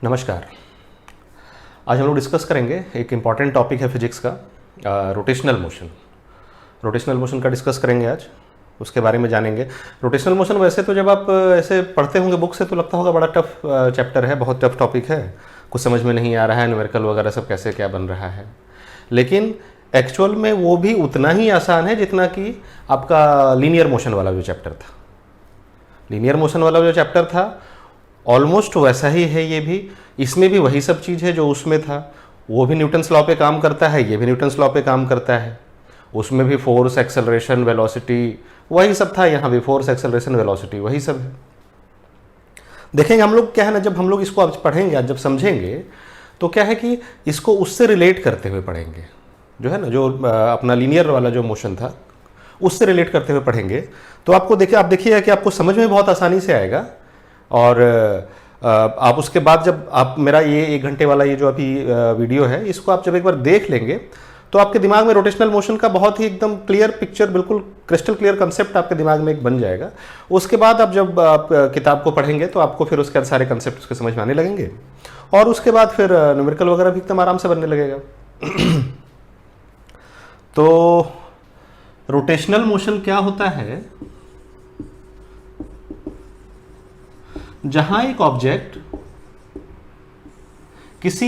नमस्कार। आज हम लोग डिस्कस करेंगे एक इम्पॉर्टेंट टॉपिक है फिजिक्स का, रोटेशनल मोशन। रोटेशनल मोशन का डिस्कस करेंगे आज, उसके बारे में जानेंगे। रोटेशनल मोशन वैसे तो जब आप ऐसे पढ़ते होंगे बुक से तो लगता होगा बड़ा टफ चैप्टर है, बहुत टफ टॉपिक है, कुछ समझ में नहीं आ रहा है, न्यूमेरिकल वगैरह सब कैसे क्या बन रहा है। लेकिन एक्चुअल में वो भी उतना ही आसान है जितना कि आपका लीनियर मोशन वाला जो चैप्टर था। लीनियर मोशन वाला जो चैप्टर था ऑलमोस्ट वैसा ही है ये भी। इसमें भी वही सब चीज़ है जो उसमें था। वो भी न्यूटन्स लॉ पे काम करता है, ये भी न्यूटन्स लॉ पे काम करता है। उसमें भी फोर्स, एक्सेलरेशन, वेलोसिटी वही सब था, यहाँ भी फोर्स, एक्सेलरेशन, वेलोसिटी वही सब है। देखेंगे हम लोग क्या है ना, जब हम लोग इसको आज पढ़ेंगे, आज जब समझेंगे तो क्या है कि इसको उससे रिलेट करते हुए पढ़ेंगे, जो है ना, जो अपना लीनियर वाला जो मोशन था उससे रिलेट करते हुए पढ़ेंगे। तो आपको देखिए, आप देखिएगा कि आपको समझ में बहुत आसानी से आएगा। और आप उसके बाद जब आप मेरा ये 1 घंटे वाला ये जो अभी वीडियो है, इसको आप जब एक बार देख लेंगे तो आपके दिमाग में रोटेशनल मोशन का बहुत ही एकदम क्लियर पिक्चर, बिल्कुल क्रिस्टल क्लियर कंसेप्ट आपके दिमाग में एक बन जाएगा। उसके बाद आप जब आप किताब को पढ़ेंगे तो आपको फिर उसके सारे कंसेप्ट उसके समझ में आने लगेंगे, और उसके बाद फिर न्यूमेरिकल वगैरह भी एकदम आराम से बनने लगेगा। तो रोटेशनल मोशन क्या होता है? जहां एक ऑब्जेक्ट किसी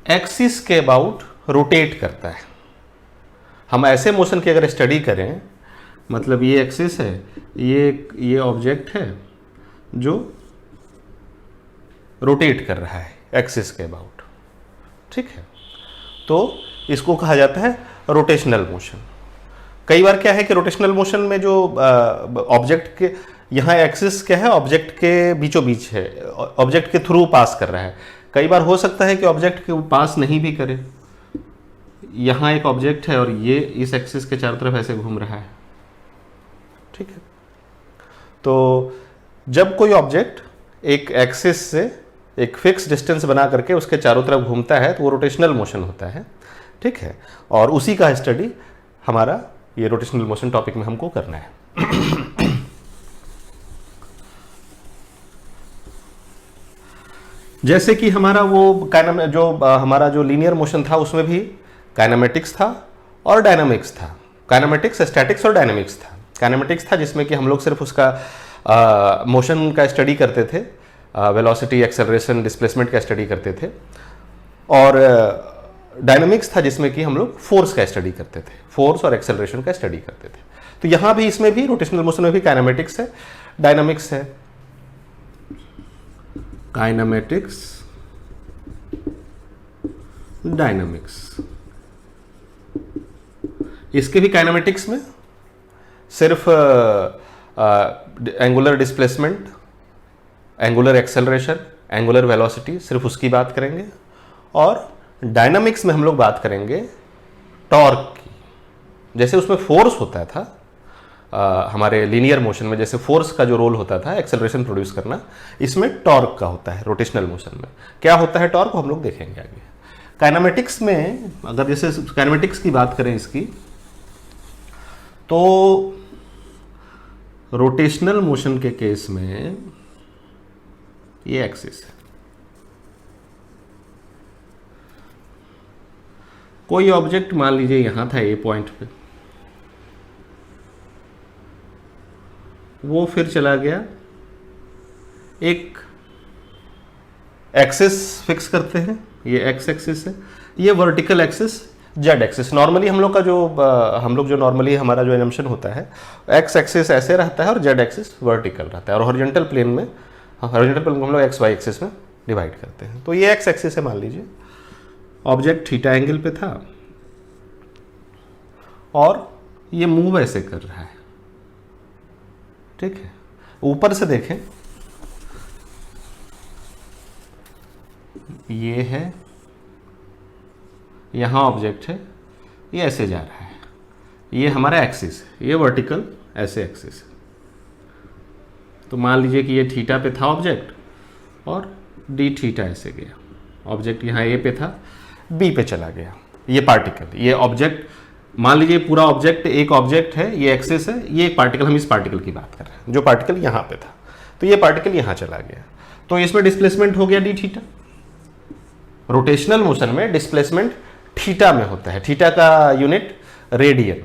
एक्सिस के अबाउट रोटेट करता है। हम ऐसे मोशन की अगर स्टडी करें, मतलब ये एक्सिस है, ये ऑब्जेक्ट है जो रोटेट कर रहा है एक्सिस के अबाउट, ठीक है। तो इसको कहा जाता है रोटेशनल मोशन। कई बार क्या है कि रोटेशनल मोशन में जो ऑब्जेक्ट के यहाँ एक्सिस क्या है, ऑब्जेक्ट के बीचों बीच है, ऑब्जेक्ट के थ्रू पास कर रहा है। कई बार हो सकता है कि ऑब्जेक्ट के पास नहीं भी करे। यहाँ एक ऑब्जेक्ट है और ये इस एक्सिस के चारों तरफ ऐसे घूम रहा है, ठीक है। तो जब कोई ऑब्जेक्ट एक एक्सिस से एक फिक्स डिस्टेंस बना करके उसके चारों तरफ घूमता है तो वो रोटेशनल मोशन होता है, ठीक है। और उसी का स्टडी हमारा ये रोटेशनल मोशन टॉपिक में हमको करना है। जैसे कि हमारा वो हमारा जो लीनियर मोशन था उसमें भी काइनेमेटिक्स था और डायनामिक्स था। काइनेमेटिक्स, स्टैटिक्स और डायनामिक्स था। काइनेमेटिक्स था जिसमें कि हम लोग सिर्फ उसका मोशन का स्टडी करते थे, वेलोसिटी, एक्सेलरेशन, डिस्प्लेसमेंट का स्टडी करते थे। और डायनामिक्स था जिसमें कि हम लोग फोर्स का स्टडी करते थे, फोर्स और एक्सेलरेशन का स्टडी करते थे। तो यहाँ भी इसमें भी रोटेशनल मोशन में भी काइनेमेटिक्स है, डायनामिक्स है। Kinematics, dynamics. इसके भी काइनेमेटिक्स में सिर्फ angular displacement, angular acceleration, angular velocity, सिर्फ उसकी बात करेंगे। और डायनामिक्स में हम लोग बात करेंगे टॉर्क की। जैसे उसमें फोर्स होता था हमारे लीनियर मोशन में, जैसे फोर्स का जो रोल होता था एक्सेलरेशन प्रोड्यूस करना, इसमें टॉर्क का होता है रोटेशनल मोशन में। क्या होता है टॉर्क, हम लोग देखेंगे आगे। काइनेमेटिक्स में अगर जैसे काइनेमेटिक्स की बात करें इसकी, तो रोटेशनल मोशन के केस में ये एक्सिस है। कोई ऑब्जेक्ट मान लीजिए यहां था ए पॉइंट पे, वो फिर चला गया, एक एक्सिस फिक्स करते हैं, ये एक्स एक्सिस है, ये vertical axis, Z axis. Normally हम लोग जो नॉर्मली हमारा जो एजम्पशन होता है, एक्स एक्सिस ऐसे रहता है और जेड एक्सिस वर्टिकल रहता है। और हॉरिजॉन्टल प्लेन में हम लोग एक्स वाई एक्सिस में डिवाइड करते हैं। तो ये एक्स एक्सिस है, मान लीजिए ऑब्जेक्ट थीटा एंगल पे था और ये मूव ऐसे कर रहा है, ठीक है। ऊपर से देखें, ये है, यहां ऑब्जेक्ट है, ये ऐसे जा रहा है, ये हमारा एक्सिस है, ये वर्टिकल ऐसे एक्सिस है। तो मान लीजिए कि ये थीटा पे था ऑब्जेक्ट और डी थीटा ऐसे गया। ऑब्जेक्ट यहाँ ए पे था, बी पे चला गया। ये पार्टिकल, ये ऑब्जेक्ट, मान लीजिए पूरा ऑब्जेक्ट एक ऑब्जेक्ट है, ये एक्सिस है, ये एक पार्टिकल, हम इस पार्टिकल की बात कर रहे हैं जो पार्टिकल यहाँ पे था, तो ये पार्टिकल यहाँ चला गया, तो इसमें डिस्प्लेसमेंट हो गया डी थीटा। रोटेशनल मोशन में डिस्प्लेसमेंट थीटा में होता है। थीटा का यूनिट रेडियन।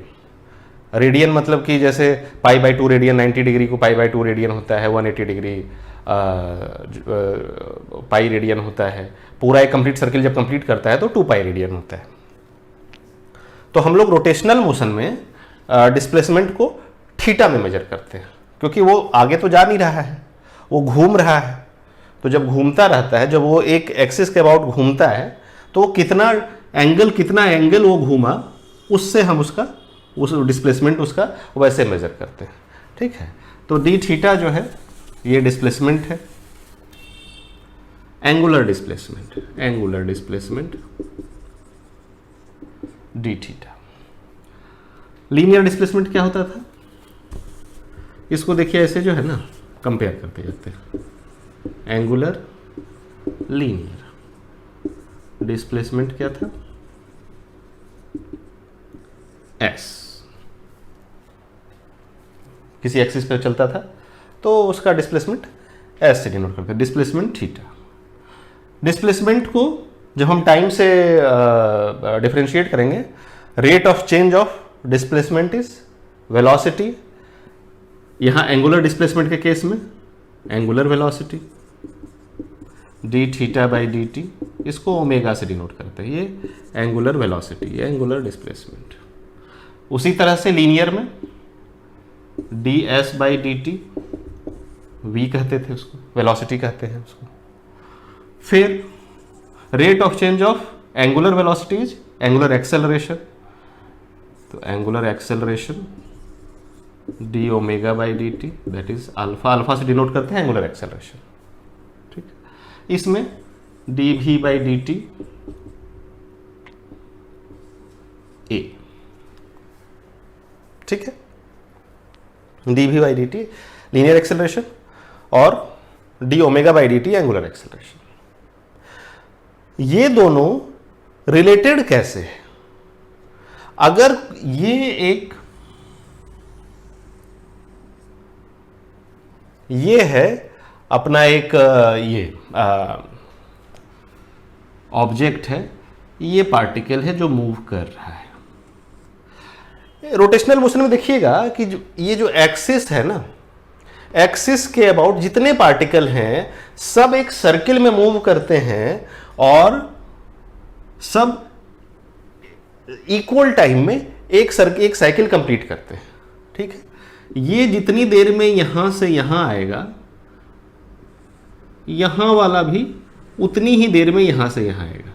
रेडियन मतलब कि जैसे पाई बाई 2 रेडियन, 90 डिग्री को पाई बाई 2 रेडियन होता है, 180 डिग्री पाई रेडियन होता है। पूरा एक कंप्लीट सर्किल जब कंप्लीट करता है तो 2 पाई रेडियन होता है। तो हम लोग रोटेशनल मोशन में डिस्प्लेसमेंट को थीटा में मेजर करते हैं, क्योंकि वो आगे तो जा नहीं रहा है, वो घूम रहा है। तो जब घूमता रहता है, जब वो एक एक्सिस के अबाउट घूमता है, तो वो कितना एंगल वो घूमा, उससे हम उसका उस डिस्प्लेसमेंट उसका वैसे मेजर करते हैं। ठीक है, तो डी थीटा जो है ये डिस्प्लेसमेंट है, angular displacement D theta. Linear displacement क्या होता था, इसको देखिए ऐसे जो है ना कंपेयर करते जाते हैं। एंगुलर लीनियर डिस्प्लेसमेंट क्या था, एस। किसी एक्सिस पर चलता था तो उसका डिस्प्लेसमेंट एस से डिनोट करते हैं, डिस्प्लेसमेंट थीटा। डिस्प्लेसमेंट को जब हम टाइम से डिफरेंशिएट करेंगे, rate of change of displacement is velocity. यहां एंगुलर डिस्प्लेसमेंट के केस में angular velocity D theta by D T, इसको ओमेगा से डिनोट करते हैं। ये एंगुलर वेलोसिटी, एंगुलर डिस्प्लेसमेंट। उसी तरह से लीनियर में D S by D T, V कहते थे उसको, वेलोसिटी कहते हैं उसको। फिर rate of change of angular velocity is angular acceleration, तो angular acceleration D omega by D T, that is alpha. Alpha से डिनोट करते हैं एंगुलर एक्सेलरेशन। ठीक, इसमें D V by D T A. ठीक है, D V by D T linear acceleration और D omega by D T angular acceleration. ये दोनों रिलेटेड कैसे है? अगर ये है अपना एक ये ऑब्जेक्ट है, ये पार्टिकल है जो मूव कर रहा है। रोटेशनल मोशन में देखिएगा कि ये जो एक्सिस है ना, एक्सिस के अबाउट जितने पार्टिकल हैं सब एक सर्किल में मूव करते हैं और सब इक्वल टाइम में एक साइकिल कंप्लीट करते हैं। ठीक है, ये जितनी देर में यहां से यहां आएगा, यहां वाला भी उतनी ही देर में यहां से यहां आएगा।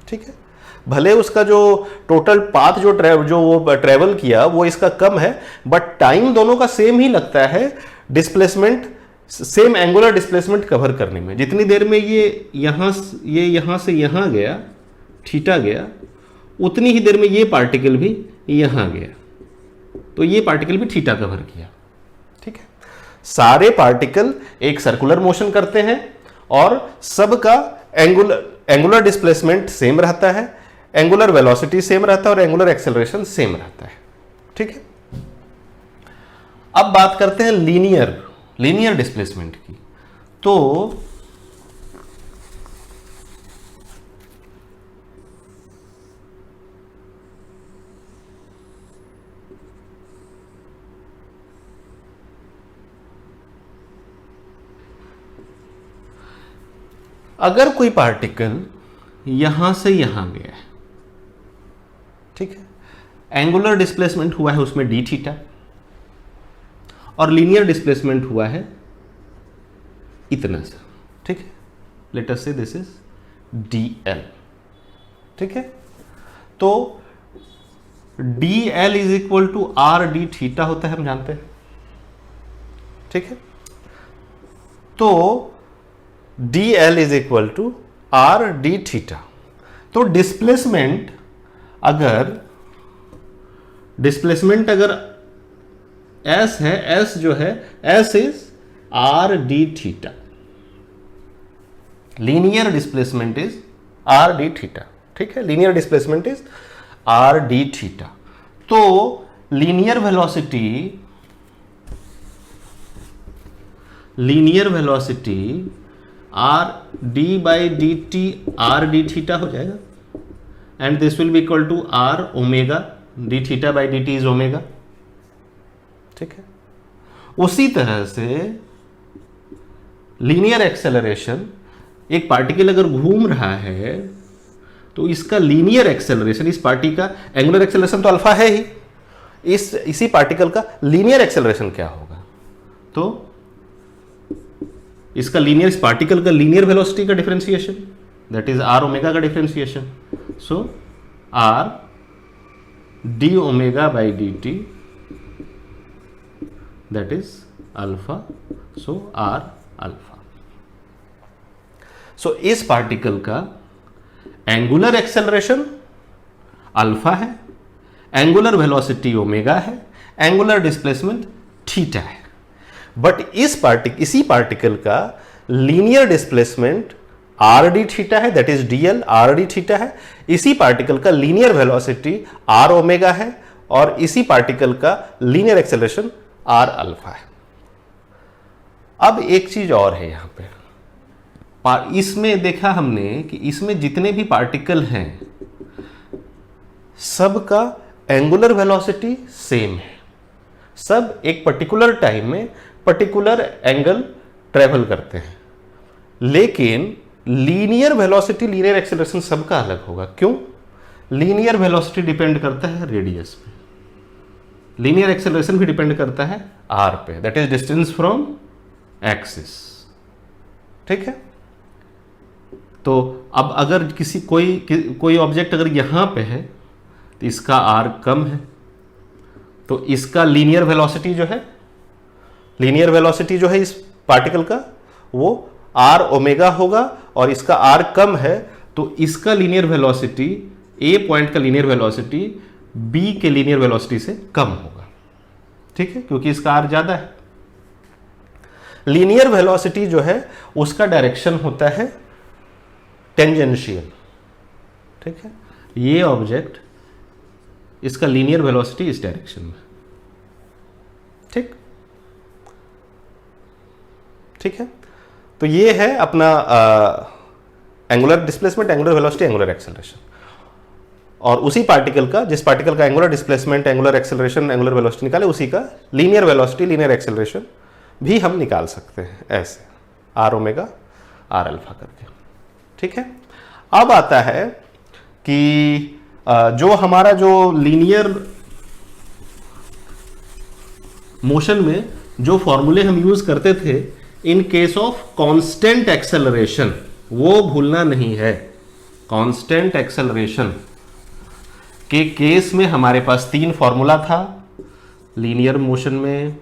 ठीक है, भले उसका जो टोटल पाथ जो वो ट्रेवल किया वो इसका कम है, बट टाइम दोनों का सेम ही लगता है displacement, same angular displacement cover करने में। जितनी देर में ये यहां से यहां गया, थीटा गया, उतनी ही देर में ये पार्टिकल भी यहां गया, तो ये पार्टिकल भी थीटा कवर किया। ठीक है, सारे पार्टिकल एक सर्कुलर मोशन करते हैं और सबका एंगुलर डिस्प्लेसमेंट सेम रहता है, एंगुलर वेलोसिटी सेम रहता है और एंगुलर एक्सेलरेशन सेम रहता है। ठीक है, अब बात करते हैं लीनियर डिस्प्लेसमेंट की। तो अगर कोई पार्टिकल यहां से यहां गया है, ठीक है, एंगुलर डिस्प्लेसमेंट हुआ है उसमें डी थीटा और लीनियर डिस्प्लेसमेंट हुआ है इतना सा। ठीक है, लेट अस से दिस इज डी एल। ठीक है, तो D L is equal to R D theta होता है, हम जानते हैं। ठीक है, तो D L is equal to R D theta. तो डिस्प्लेसमेंट अगर एस है, एस जो है S is R D theta, linear displacement is R D theta. ठीक है, linear displacement is R D theta. तो linear velocity R D by D T R D theta हो जाएगा, and this will be equal to are omega D theta by D T is omega. ठीक है, उसी तरह से linear acceleration, एक particle अगर घूम रहा है तो इसका लीनियर एक्सेलरेशन, इस पार्टी का एंगुलर एक्सेलरेशन तो अल्फा है ही, इसी पार्टिकल का लीनियर एक्सेलरेशन क्या होगा? तो इसका लीनियर, इस पार्टिकल का लीनियर वेलोसिटी का differentiation, that is R omega का differentiation. So R D omega by D T, that is alpha, so R alpha. So इस पार्टिकल का एंगुलर एक्सेलरेशन अल्फा है, एंगुलर वेलोसिटी ओमेगा है, angular displacement theta है। But इसी particle का linear displacement R D theta है, that is DL R D theta है। इसी पार्टिकल का लीनियर वेलोसिटी आर ओमेगा है, और इसी पार्टिकल का लीनियर एक्सेलरेशन आर अल्फा है। अब एक चीज और है यहां पे, इसमें देखा हमने कि इसमें जितने भी पार्टिकल हैं सबका एंगुलर वेलोसिटी सेम है, सब एक पर्टिकुलर टाइम में पर्टिकुलर एंगल ट्रेवल करते हैं, लेकिन लीनियर वेलोसिटी लीनियर एक्सेलरेशन सबका अलग होगा। क्यों? लीनियर वेलोसिटी डिपेंड करता है रेडियस पे, लीनियर एक्सेलरेशन भी डिपेंड करता है आर पे, that is distance from axis. ठीक है, तो अब अगर कोई ऑब्जेक्ट अगर यहां पे है तो इसका आर कम है, तो इसका लीनियर वेलोसिटी जो है इस पार्टिकल का वो आर ओमेगा होगा, और इसका आर कम है तो इसका लीनियर वेलोसिटी, ए पॉइंट का लीनियर वेलोसिटी बी के लीनियर वेलोसिटी से कम होगा। ठीक है, क्योंकि इसका आर ज्यादा है। लीनियर वेलोसिटी जो है उसका डायरेक्शन होता है टेंजेंशियल। ठीक है, ये ऑब्जेक्ट, इसका लीनियर वेलोसिटी इस डायरेक्शन में। ठीक है, तो ये है अपना angular displacement, angular velocity, angular acceleration. और उसी पार्टिकल का, जिस पार्टिकल का angular displacement, angular acceleration, angular velocity निकाले, उसी का लीनियर वेलोसिटी, लीनियर एक्सेलरेशन भी हम निकाल सकते हैं ऐसे, आर ओमेगा आर अल्फा करके। ठीक है, अब आता है कि जो हमारा जो लीनियर मोशन में जो फॉर्मूले हम यूज करते थे in case of constant acceleration, वो भूलना नहीं है। कांस्टेंट एक्सेलरेशन के केस में हमारे पास 3 फॉर्मूला था लीनियर मोशन में।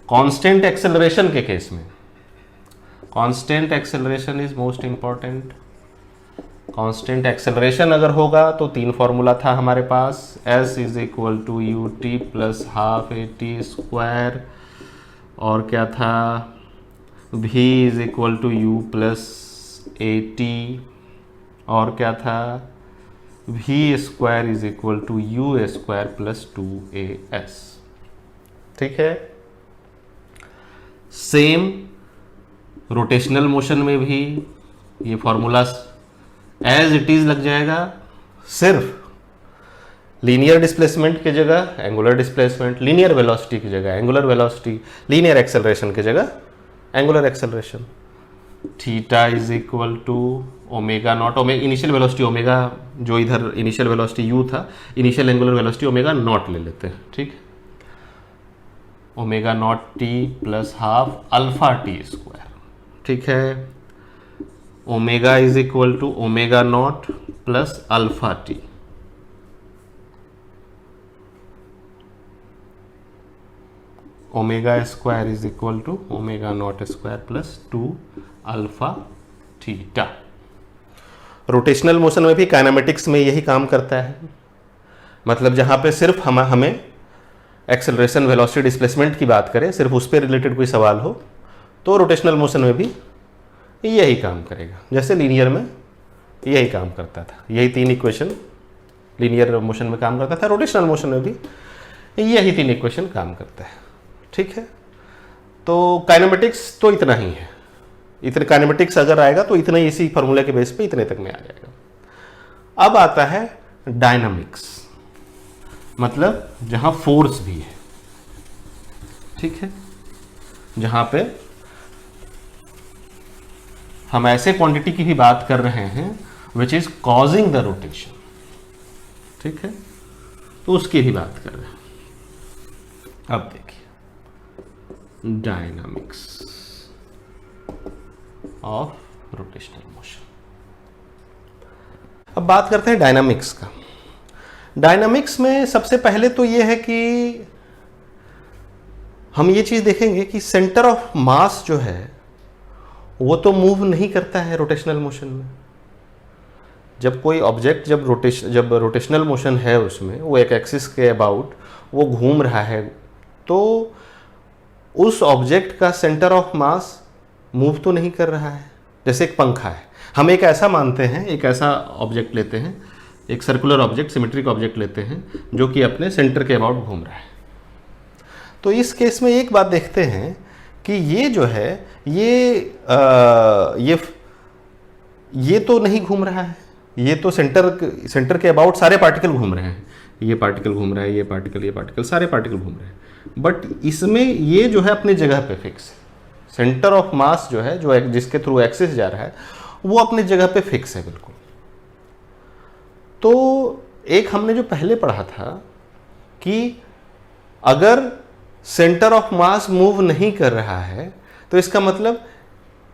कांस्टेंट एक्सेलरेशन के केस में, constant acceleration is most important. Constant acceleration अगर होगा तो 3 फॉर्मूला था हमारे पास, s is equal to u t plus half a t square, और क्या था, v is equal to u plus a t, और क्या था, v square is equal to u square plus 2as। ठीक है, सेम रोटेशनल मोशन में भी ये फॉर्मूला एज इट इज लग जाएगा, सिर्फ लीनियर डिस्प्लेसमेंट की जगह एंगुलर डिस्प्लेसमेंट, लीनियर वेलोसिटी की जगह एंगुलर वेलोसिटी, लीनियर एक्सेलरेशन की जगह angular acceleration. Theta is equal to omega naught, initial velocity omega, जो इधर इनिशियल वेलोसिटी यू था, initial angular velocity omega naught ले लेते हैं। ठीक, omega naught t plus half alpha t square. ठीक है, omega is equal to omega naught plus alpha t. Omega square is equal to omega naught square plus 2 alpha theta. Rotational motion में भी kinematics में यही काम करता है, मतलब जहां पे सिर्फ हमें एक्सेलरेशन, वेलोसिटी, डिस्प्लेसमेंट की बात करें, सिर्फ उस पर रिलेटेड कोई सवाल हो, तो रोटेशनल मोशन में भी यही काम करेगा। जैसे लीनियर में यही काम करता था, यही 3 इक्वेशन लीनियर मोशन में काम करता था, रोटेशनल मोशन में भी यही 3 इक्वेशन काम करता है। ठीक है, तो काइनेमेटिक्स तो इतना ही है, इतने काइनेमेटिक्स अगर आएगा तो इतना ही, इसी फॉर्मूले के बेस पे इतने तक में आ जाएगा। अब आता है डायनामिक्स, मतलब जहां फोर्स भी है, ठीक है, जहां पे हम ऐसे क्वांटिटी की भी बात कर रहे हैं which is causing the rotation, ठीक है, तो उसकी भी बात कर रहे हैं। अब देखिए डायनामिक्स ऑफ रोटेशनल मोशन। अब बात करते हैं डायनामिक्स का। डायनामिक्स में सबसे पहले तो यह है कि हम ये चीज देखेंगे कि सेंटर ऑफ मास जो है वो तो मूव नहीं करता है रोटेशनल मोशन में। जब कोई ऑब्जेक्ट जब रोटेशनल मोशन है उसमें, वो एक एक्सिस के अबाउट वो घूम रहा है, तो उस ऑब्जेक्ट का सेंटर ऑफ मास मूव तो नहीं कर रहा है। जैसे एक पंखा है, हम एक ऐसा मानते हैं, एक ऐसा ऑब्जेक्ट लेते हैं, एक सर्कुलर ऑब्जेक्ट, सिमेट्रिक ऑब्जेक्ट लेते हैं जो कि अपने सेंटर के अबाउट घूम रहा है। तो इस केस में एक बात देखते हैं कि ये जो है ये तो नहीं घूम रहा है, ये तो सेंटर के अबाउट सारे पार्टिकल घूम रहे हैं, ये पार्टिकल घूम रहा है, ये पार्टिकल सारे पार्टिकल घूम रहे हैं, बट इसमें ये जो है अपनी जगह पे फिक्स है। सेंटर ऑफ मास जो है, जो जिसके थ्रू एक्सिस जा रहा है, वो अपनी जगह पे फिक्स है बिल्कुल। तो एक हमने जो पहले पढ़ा था कि अगर सेंटर ऑफ मास मूव नहीं कर रहा है तो इसका मतलब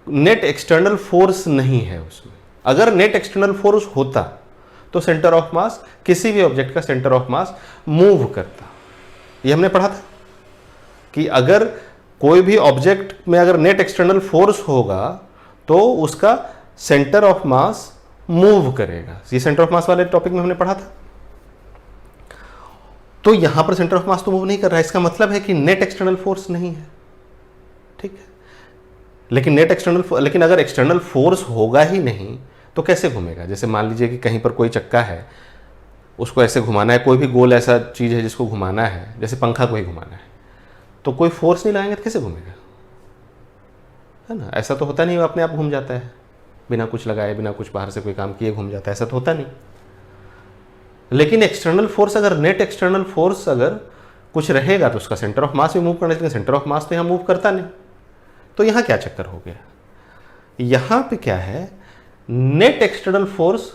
नेट एक्सटर्नल फोर्स नहीं है उसमें। अगर नेट एक्सटर्नल फोर्स होता तो सेंटर ऑफ मास, किसी भी ऑब्जेक्ट का सेंटर ऑफ मास मूव करता। ये हमने पढ़ा था कि अगर कोई भी ऑब्जेक्ट में अगर नेट एक्सटर्नल फोर्स होगा तो उसका सेंटर ऑफ मास मूव करेगा। ये सेंटर ऑफ मास वाले टॉपिक में हमने पढ़ा था। तो यहां पर सेंटर ऑफ मास तो मूव नहीं कर रहा है, इसका मतलब है कि नेट एक्सटर्नल फोर्स नहीं है, ठीक है। लेकिन अगर एक्सटर्नल फोर्स होगा ही नहीं तो कैसे घूमेगा? जैसे मान लीजिए कि कहीं पर कोई चक्का है, उसको ऐसे घुमाना है, कोई भी गोल ऐसा चीज है जिसको घुमाना है, जैसे पंखा को ही घुमाना है, तो कोई फोर्स नहीं लगाएंगे तो कैसे घूमेगा, है ना? ऐसा तो होता नहीं, वो अपने आप घूम जाता है, बिना कुछ लगाए, बिना कुछ बाहर से कोई काम किए घूम जाता है, ऐसा तो होता नहीं। लेकिन एक्सटर्नल फोर्स, अगर नेट एक्सटर्नल फोर्स अगर कुछ रहेगा तो उसका सेंटर ऑफ मास भी मूव करना चाहिए, सेंटर ऑफ मास तो यहाँ मूव करता नहीं। तो यहाँ क्या चक्कर हो गया? यहाँ पे क्या है, नेट एक्सटर्नल फोर्स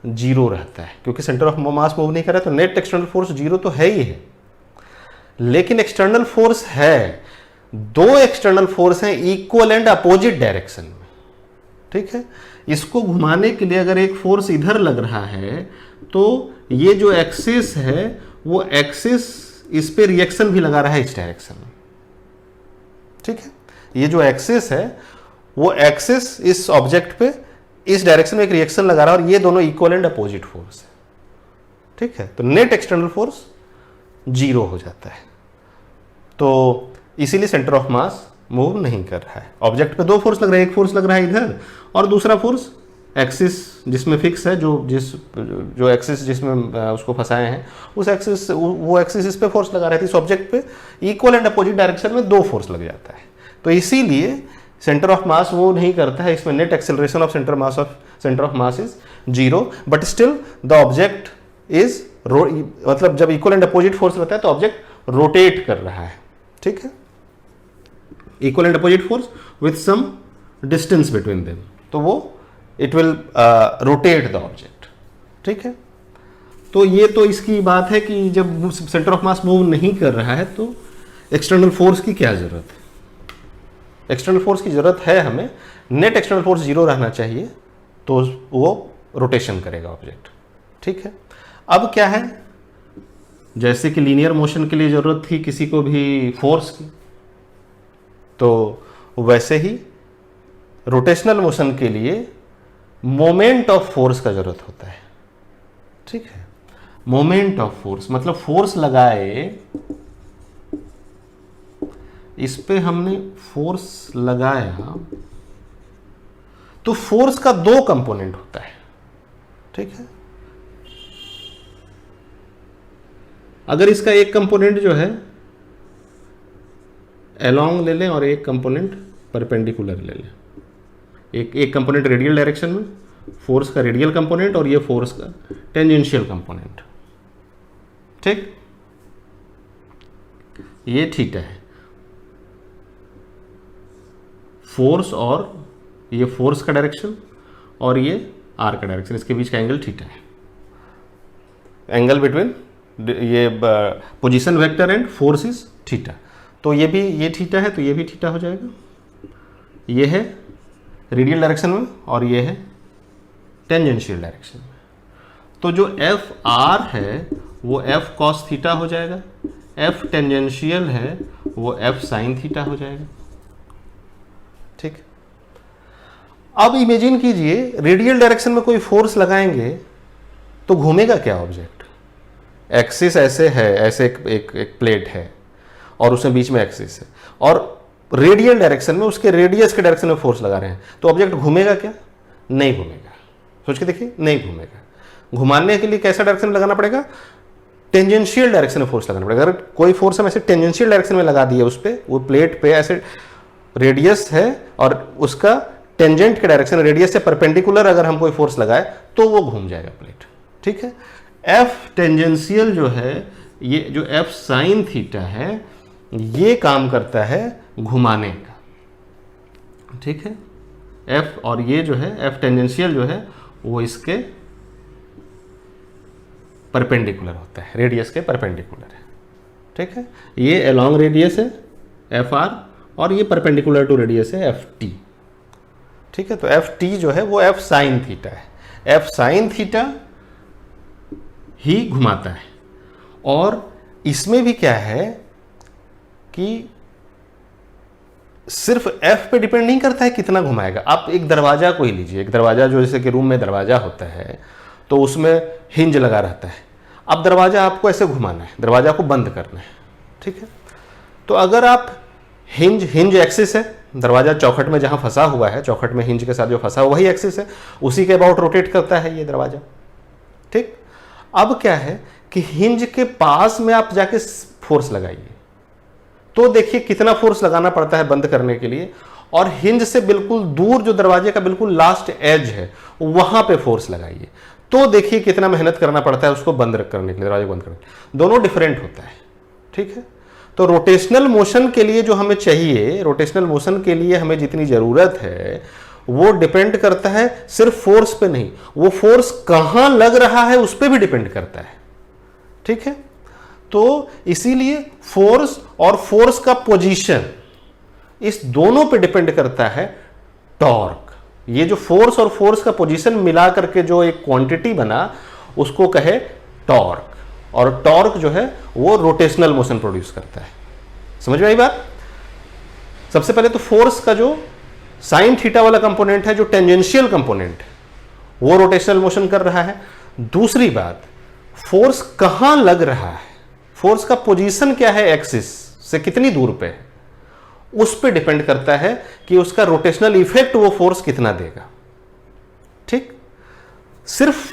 जीरो रहता है, क्योंकि सेंटर ऑफ मास मूव नहीं कर रहा है, तो नेट एक्सटर्नल फोर्स जीरो तो है ही है। लेकिन एक्सटर्नल फोर्स है, दो एक्सटर्नल फोर्स हैं इक्वल एंड अपोजिट डायरेक्शन में, ठीक है। इसको घुमाने के लिए अगर एक फोर्स इधर लग रहा है तो ये जो एक्सिस है वो एक्सिस इस पे रिएक्शन भी लगा रहा है इस डायरेक्शन में, ठीक है। ये जो एक्सिस है वो एक्सिस इस ऑब्जेक्ट पे इस डायरेक्शन में एक रिएक्शन लगा रहा है, और ये दोनों इक्वल एंड अपोजिट फोर्स है, ठीक है। तो नेट एक्सटर्नल फोर्स जीरो हो जाता है, तो इसीलिए सेंटर ऑफ मास मूव नहीं कर रहा है। ऑब्जेक्ट पे दो फोर्स लग रहा है, एक फोर्स लग रहा है इधर और दूसरा फोर्स एक्सिस जिसमें फिक्स है, जो एक्सिस जिसमें उसको फंसाए हैं, उस एक्सिस, वो एक्सिस इस पे फोर्स लगा रहे थे, इस ऑब्जेक्ट पे इक्वल एंड अपोजिट डायरेक्शन में दो फोर्स लग जाता है। तो इसीलिए सेंटर ऑफ मास वो नहीं करता है, इसमें net acceleration of centre of mass is zero, but still the object is, मतलब जब इक्वल एंड अपोजिट फोर्स रहता है तो ऑब्जेक्ट रोटेट कर रहा है, ठीक है। Equal and opposite force with some distance between them, तो वो it will rotate the object, ठीक है। तो ये तो इसकी बात है कि जब सेंटर ऑफ मास मूव नहीं कर रहा है तो एक्सटर्नल फोर्स की क्या जरूरत है? एक्सटर्नल फोर्स की जरूरत है हमें, नेट एक्सटर्नल फोर्स जीरो रहना चाहिए तो वो रोटेशन करेगा ऑब्जेक्ट, ठीक है। अब क्या है, जैसे कि लीनियर मोशन के लिए जरूरत थी किसी को भी फोर्स की, तो वैसे ही रोटेशनल मोशन के लिए मोमेंट ऑफ फोर्स का जरूरत होता है, ठीक है। मोमेंट ऑफ फोर्स मतलब फोर्स लगाए, इस पे हमने फोर्स लगाया तो फोर्स का दो कंपोनेंट होता है, ठीक है। अगर इसका एक कंपोनेंट जो है एलोंग ले लें और एक कंपोनेंट परपेंडिकुलर ले लें। एक कंपोनेंट रेडियल डायरेक्शन में, फोर्स का रेडियल कंपोनेंट, और ये फोर्स का टेंजेंशियल कंपोनेंट। ठीक, ये थीटा है फोर्स, और ये फोर्स का डायरेक्शन और ये आर का डायरेक्शन, इसके बीच का एंगल थीटा है। एंगल बिटवीन ये position vector and force is theta. तो ये भी ये थीटा है, तो ये भी थीटा हो जाएगा। ये है रेडियल डायरेक्शन में और ये है टेंजेंशियल डायरेक्शन में। तो जो एफ आर है वो एफ कॉस थीटा हो जाएगा, एफ टेंजेंशियल है वो एफ साइन थीटा हो जाएगा। ठीक, अब इमेजिन कीजिए रेडियल डायरेक्शन में कोई फोर्स लगाएंगे तो घूमेगा क्या ऑब्जेक्ट? एक्सिस ऐसे है, ऐसे एक प्लेट है और उसमें बीच में एक्सिस है, और रेडियल डायरेक्शन में उसके रेडियस के डायरेक्शन में फोर्स लगा रहे हैं, तो ऑब्जेक्ट घूमेगा क्या? नहीं घूमेगा। सोच के देखिए, नहीं घूमेगा। घुमाने के लिए कैसा डायरेक्शन में लगाना पड़ेगा? टेंजेंशियल डायरेक्शन में फोर्स लगाना पड़ेगा। अगर कोई फोर्स हम ऐसे टेंजेंशियल डायरेक्शन में लगा दिए उस पर, वो प्लेट पे ऐसे रेडियस है और उसका टेंजेंट के डायरेक्शन रेडियस से परपेंडिकुलर अगर हम कोई फोर्स लगाए तो वो घूम जाएगा प्लेट। ठीक है, एफ टेंजेंशियल जो है, ये जो एफ साइन थीटा है, ये काम करता है घुमाने का। ठीक है, एफ और ये जो है एफ टेंजेंशियल जो है वो इसके परपेंडिकुलर होता है, रेडियस के परपेंडिकुलर है। ठीक है, ये अलोंग रेडियस है एफ आर और ये परपेंडिकुलर टू रेडियस है एफ टी। ठीक है, तो एफ टी जो है वो एफ साइन थीटा है। एफ साइन थीटा ही घुमाता है, और इसमें भी क्या है कि सिर्फ एफ पे डिपेंड नहीं करता है कितना घुमाएगा। आप एक दरवाजा को ही लीजिए, एक दरवाजा जो जैसे कि रूम में दरवाजा होता है तो उसमें हिंज लगा रहता है। अब दरवाजा आपको ऐसे घुमाना है, दरवाजा को बंद करना है। ठीक है, तो अगर आप हिंज एक्सिस है, दरवाजा चौखट में जहां फंसा हुआ है, चौखट में हिंज के साथ जो फंसा हुआ वही एक्सिस है, उसी के अबाउट रोटेट करता है ये दरवाजा। ठीक, अब क्या है कि हिंज के पास में आप जाके फोर्स लगाइए तो देखिए कितना फोर्स लगाना पड़ता है बंद करने के लिए, और हिंज से बिल्कुल दूर जो दरवाजे का बिल्कुल लास्ट एज है वहां पे फोर्स लगाइए तो देखिए कितना मेहनत करना पड़ता है उसको बंद करने के लिए, दरवाजे बंद करने के लिए। दोनों डिफरेंट होता है। ठीक है, तो रोटेशनल मोशन के लिए जो हमें चाहिए, रोटेशनल मोशन के लिए हमें जितनी जरूरत है वो डिपेंड करता है सिर्फ फोर्स पे नहीं, वो फोर्स कहां लग रहा है उस पर भी डिपेंड करता है। ठीक है, तो इसीलिए फोर्स और फोर्स का पोजीशन, इस दोनों पे डिपेंड करता है टॉर्क। ये जो फोर्स और फोर्स का पोजीशन मिला करके जो एक क्वांटिटी बना उसको कहे टॉर्क, और टॉर्क जो है वो रोटेशनल मोशन प्रोड्यूस करता है। समझ में आई बात? सबसे पहले तो फोर्स का जो साइन थीटा वाला कंपोनेंट है, जो टेंजेंशियल कंपोनेंट है, वो रोटेशनल मोशन कर रहा है। दूसरी बात, फोर्स कहां लग रहा है, फोर्स का पोजीशन क्या है, एक्सिस से कितनी दूर पे है, उस पे डिपेंड करता है कि उसका रोटेशनल इफेक्ट वो फोर्स कितना देगा। ठीक, सिर्फ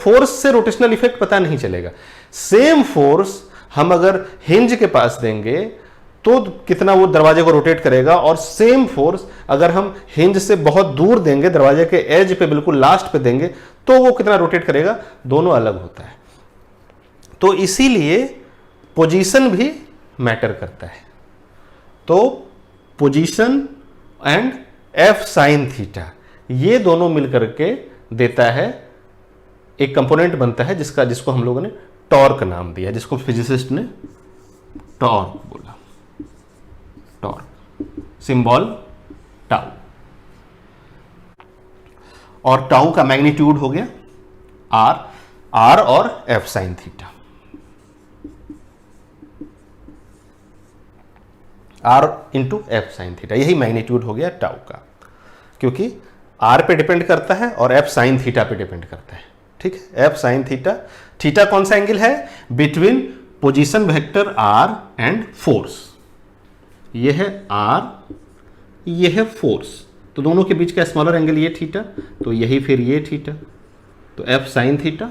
फोर्स से रोटेशनल इफेक्ट पता नहीं चलेगा। सेम फोर्स हम अगर हिंज के पास देंगे तो कितना वो दरवाजे को रोटेट करेगा, और सेम फोर्स अगर हम हिंज से बहुत दूर देंगे, दरवाजे के एज पे बिल्कुल लास्ट पे देंगे, तो वो कितना रोटेट करेगा। दोनों अलग होता है। तो इसीलिए पोजीशन भी मैटर करता है। तो position and F sine theta, ये दोनों मिलकर के देता है, एक कंपोनेंट बनता है जिसको हम लोगों ने टॉर्क नाम दिया, जिसको फिजिसिस्ट ने टॉर्क बोला। टॉर्क, सिंबल टाउ, और टाउ का मैग्नीट्यूड हो गया आर और F sine theta. R into F sine theta, यही मैग्नीट्यूड हो गया टाउ का, क्योंकि आर पे डिपेंड करता है और एफ साइन थीटा पे डिपेंड करता है। ठीक है, एफ साइन थीटा, थीटा कौन सा एंगल है? Between position vector r and force. ये है आर, ये है फोर्स, तो दोनों के बीच का स्मॉलर एंगल ये थीटा, तो यही फिर ये थीटा, तो F sine theta.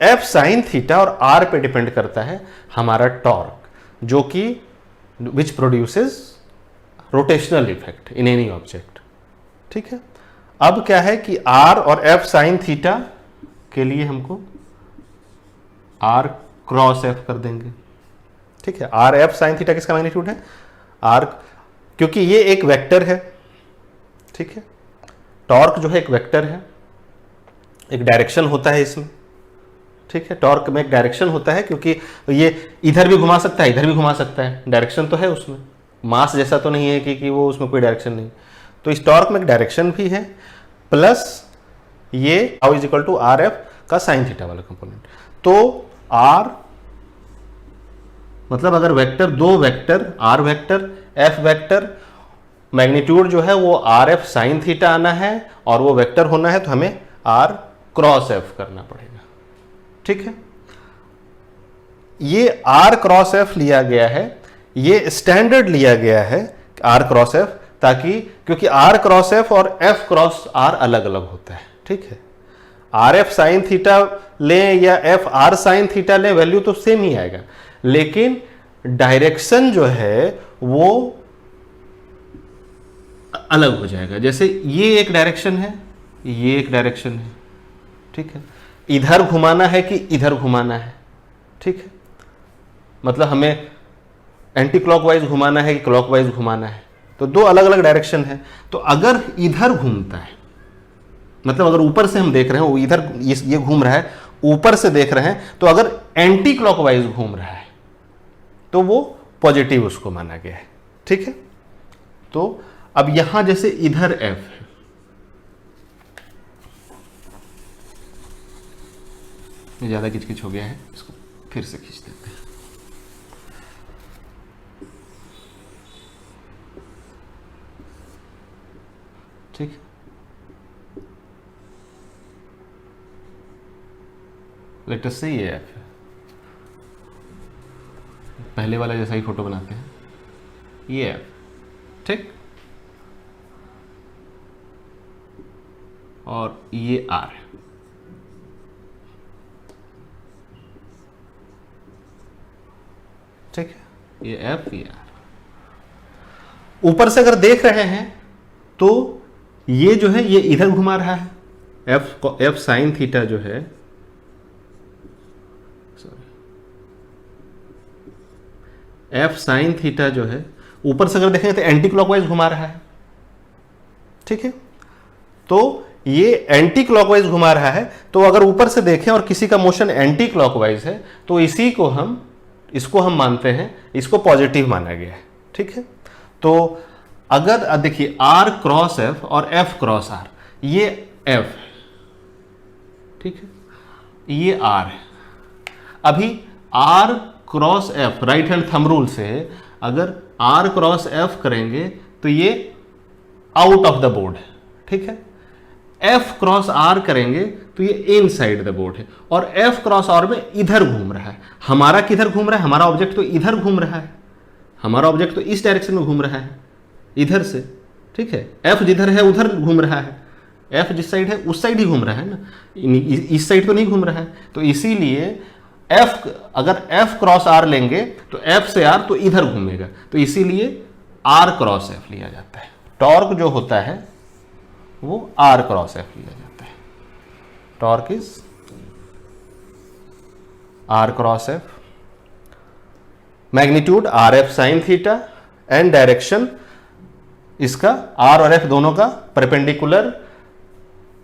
F sine theta और आर पे डिपेंड करता है हमारा टॉर्क। जो कि which produces rotational effect in any object. ठीक है, अब क्या है कि आर और एफ साइन थीटा के लिए हमको आर क्रॉस एफ कर देंगे। ठीक है, आर एफ साइन थीटा किसका मैग्नीट्यूड है? आर, क्योंकि ये एक वेक्टर है। ठीक है, टॉर्क जो है एक वेक्टर है, एक डायरेक्शन होता है इसमें। ठीक है, टॉर्क में एक डायरेक्शन होता है, क्योंकि ये इधर भी घुमा सकता है, इधर भी घुमा सकता है, डायरेक्शन तो है उसमें, मास जैसा तो नहीं है कि वो उसमें कोई डायरेक्शन नहीं। तो इस टॉर्क में एक डायरेक्शन भी है, प्लस ये tau is equal to r F का साइन थीटा वाला कंपोनेंट। तो आर मतलब अगर वेक्टर, दो vector, r vector F vector, magnitude जो है वो आर एफ साइन थीटा आना है और वो वेक्टर होना है, तो हमें आर क्रॉस एफ करना पड़ेगा। ठीक है, ये आर क्रॉस एफ लिया गया है, ये स्टैंडर्ड लिया गया है आर क्रॉस एफ, ताकि क्योंकि आर क्रॉस एफ और एफ क्रॉस आर अलग अलग होता है। ठीक है, आर एफ साइन थीटा लें या एफ आर साइन थीटा लें, वैल्यू तो सेम ही आएगा, लेकिन डायरेक्शन जो है वो अलग हो जाएगा। जैसे ये एक डायरेक्शन है, ये एक डायरेक्शन है। ठीक है, इधर घुमाना है कि इधर घुमाना है। ठीक है, मतलब हमें एंटी क्लॉकवाइज घुमाना है कि क्लॉकवाइज घुमाना है, तो दो अलग अलग डायरेक्शन है। तो अगर इधर घूमता है, मतलब अगर ऊपर से हम देख रहे हैं, वो इधर ये घूम रहा है, ऊपर से देख रहे हैं, तो अगर एंटी क्लॉकवाइज घूम रहा है तो वो पॉजिटिव उसको माना गया है। ठीक है, तो अब यहां जैसे इधर एफ है, ज्यादा किचकिच हो गया है, इसको फिर से खींच देते हैं। ठीक, लेट अस से ये एफ है, पहले वाला जैसा ही फोटो बनाते हैं, ये एफ। ठीक, और ये आर है। ठीक है, ये एफ, ये आर। ऊपर से अगर देख रहे हैं तो ये जो है ये इधर घुमा रहा है, एफ साइन थीटा जो है, एफ साइन थीटा जो है ऊपर से अगर देखेंगे तो एंटी क्लॉकवाइज घुमा रहा है। ठीक है, तो ये एंटी क्लॉकवाइज घुमा रहा है, तो अगर ऊपर से देखें और किसी का मोशन एंटी क्लॉकवाइज है तो इसको हम मानते हैं, इसको पॉजिटिव माना गया है। ठीक है, तो अगर देखिए आर क्रॉस एफ और एफ क्रॉस आर, ये एफ है। ठीक है, ये आर है। अभी r cross F, right hand thumb rule से अगर आर क्रॉस एफ करेंगे तो ये आउट ऑफ द बोर्ड है। ठीक है, एफ क्रॉस आर करेंगे तो ये इन साइड द बोर्ड है, और एफ क्रॉस आर में इधर घूम रहा है। हमारा किधर घूम रहा है? हमारा ऑब्जेक्ट तो इधर घूम रहा है, हमारा ऑब्जेक्ट तो इस डायरेक्शन में घूम रहा है, इधर से। ठीक है, एफ जिधर है उधर घूम रहा है, एफ जिस साइड है उस साइड ही घूम रहा है ना, इस साइड तो नहीं घूम रहा है। तो इसीलिए एफ, अगर एफ क्रॉस आर लेंगे तो एफ से आर तो इधर घूमेगा, तो इसीलिए आर क्रॉस एफ लिया जाता है। टॉर्क जो होता है वो आर क्रॉस एफ लिया जाता है। Torque is are cross F, magnitude r F sine theta, and direction इसका आर और एफ दोनों का परपेंडिकुलर,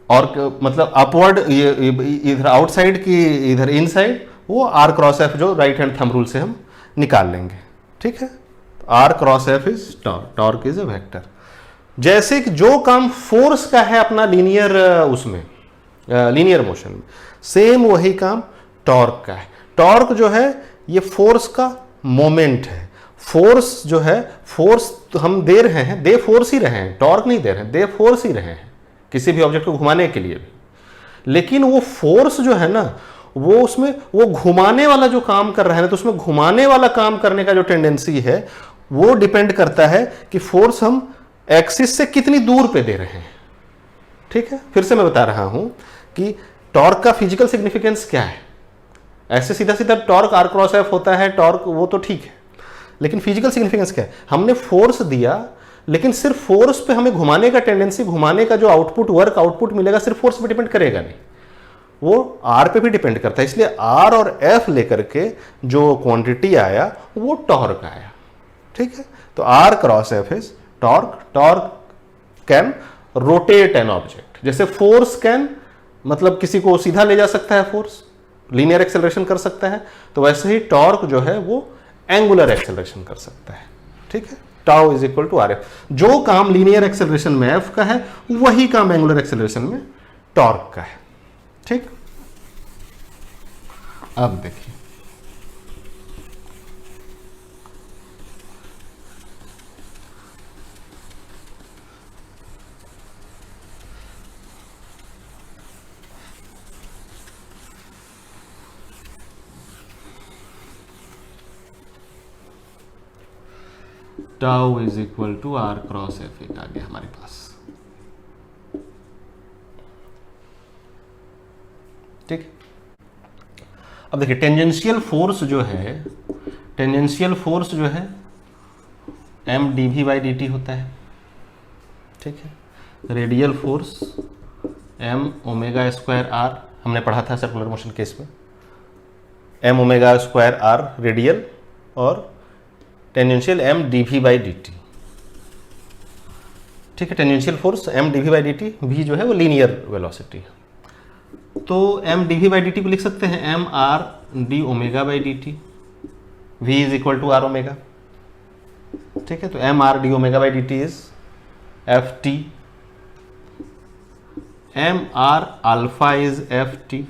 और मतलब अपवर्ड, इधर आउटसाइड की इधर इनसाइड, वो आर क्रॉस एफ जो राइट हैंड थंब रूल से हम निकाल लेंगे। ठीक है, r cross F is torque, torque is a vector. जैसे कि जो काम फोर्स का है अपना लीनियर, उसमें लीनियर मोशन में, सेम वही काम टॉर्क का है। टॉर्क जो है ये फोर्स का मोमेंट है। फोर्स जो है, फोर्स तो हम दे रहे हैं, दे फोर्स ही रहे हैं, टॉर्क नहीं दे रहे हैं, दे फोर्स ही रहे हैं किसी भी ऑब्जेक्ट को घुमाने के लिए भी। लेकिन वो फोर्स जो है ना, वो उसमें वो घुमाने वाला जो काम कर रहा है ना, तो उसमें घुमाने वाला काम करने का जो टेंडेंसी है वो डिपेंड करता है कि फोर्स हम एक्सिस से कितनी दूर पे दे रहे हैं। ठीक है, फिर से मैं बता रहा हूं कि टॉर्क का फिजिकल सिग्निफिकेंस क्या है। ऐसे सीधा सीधा टॉर्क आर क्रॉस एफ होता है, टॉर्क वो तो ठीक है, लेकिन फिजिकल सिग्निफिकेंस क्या है, हमने फोर्स दिया लेकिन सिर्फ फोर्स पे हमें घुमाने का टेंडेंसी, घुमाने का जो आउटपुट, वर्क आउटपुट मिलेगा सिर्फ फोर्स पे डिपेंड करेगा नहीं, वो आर पे भी डिपेंड करता है। इसलिए आर और एफ लेकर के जो क्वांटिटी आया वो टॉर्क आया। ठीक है, तो r cross F is torque. Torque can rotate an object, जैसे फोर्स कैन मतलब किसी को सीधा ले जा सकता है, फोर्स लीनियर एक्सेलरेशन कर सकता है, तो वैसे ही टॉर्क जो है वो एंगुलर एक्सेलरेशन कर सकता है। ठीक है, tau is equal to r F. जो काम लीनियर एक्सेलरेशन में एफ का है वही काम एंगुलर एक्सेलरेशन में टॉर्क का है। ठीक, अब देखिए tau is equal to r cross F एक आ गया हमारे पास। ठीक, अब देखिए टेंजेंशियल फोर्स जो है, टेंजेंशियल फोर्स जो है M D V by D T होता है। ठीक है, radial force M omega square R, हमने पढ़ा था सर्कुलर मोशन केस में, M omega square R radial और tangential M D V by D T. ठीक है, tangential force M D V by D T, भी जो है वो लीनियर वेलोसिटी है, तो M D V by D T को लिख सकते हैं M r D omega by D T, v is equal to are omega. ठीक है, तो m r D omega by D T is F t, m r alpha is F t.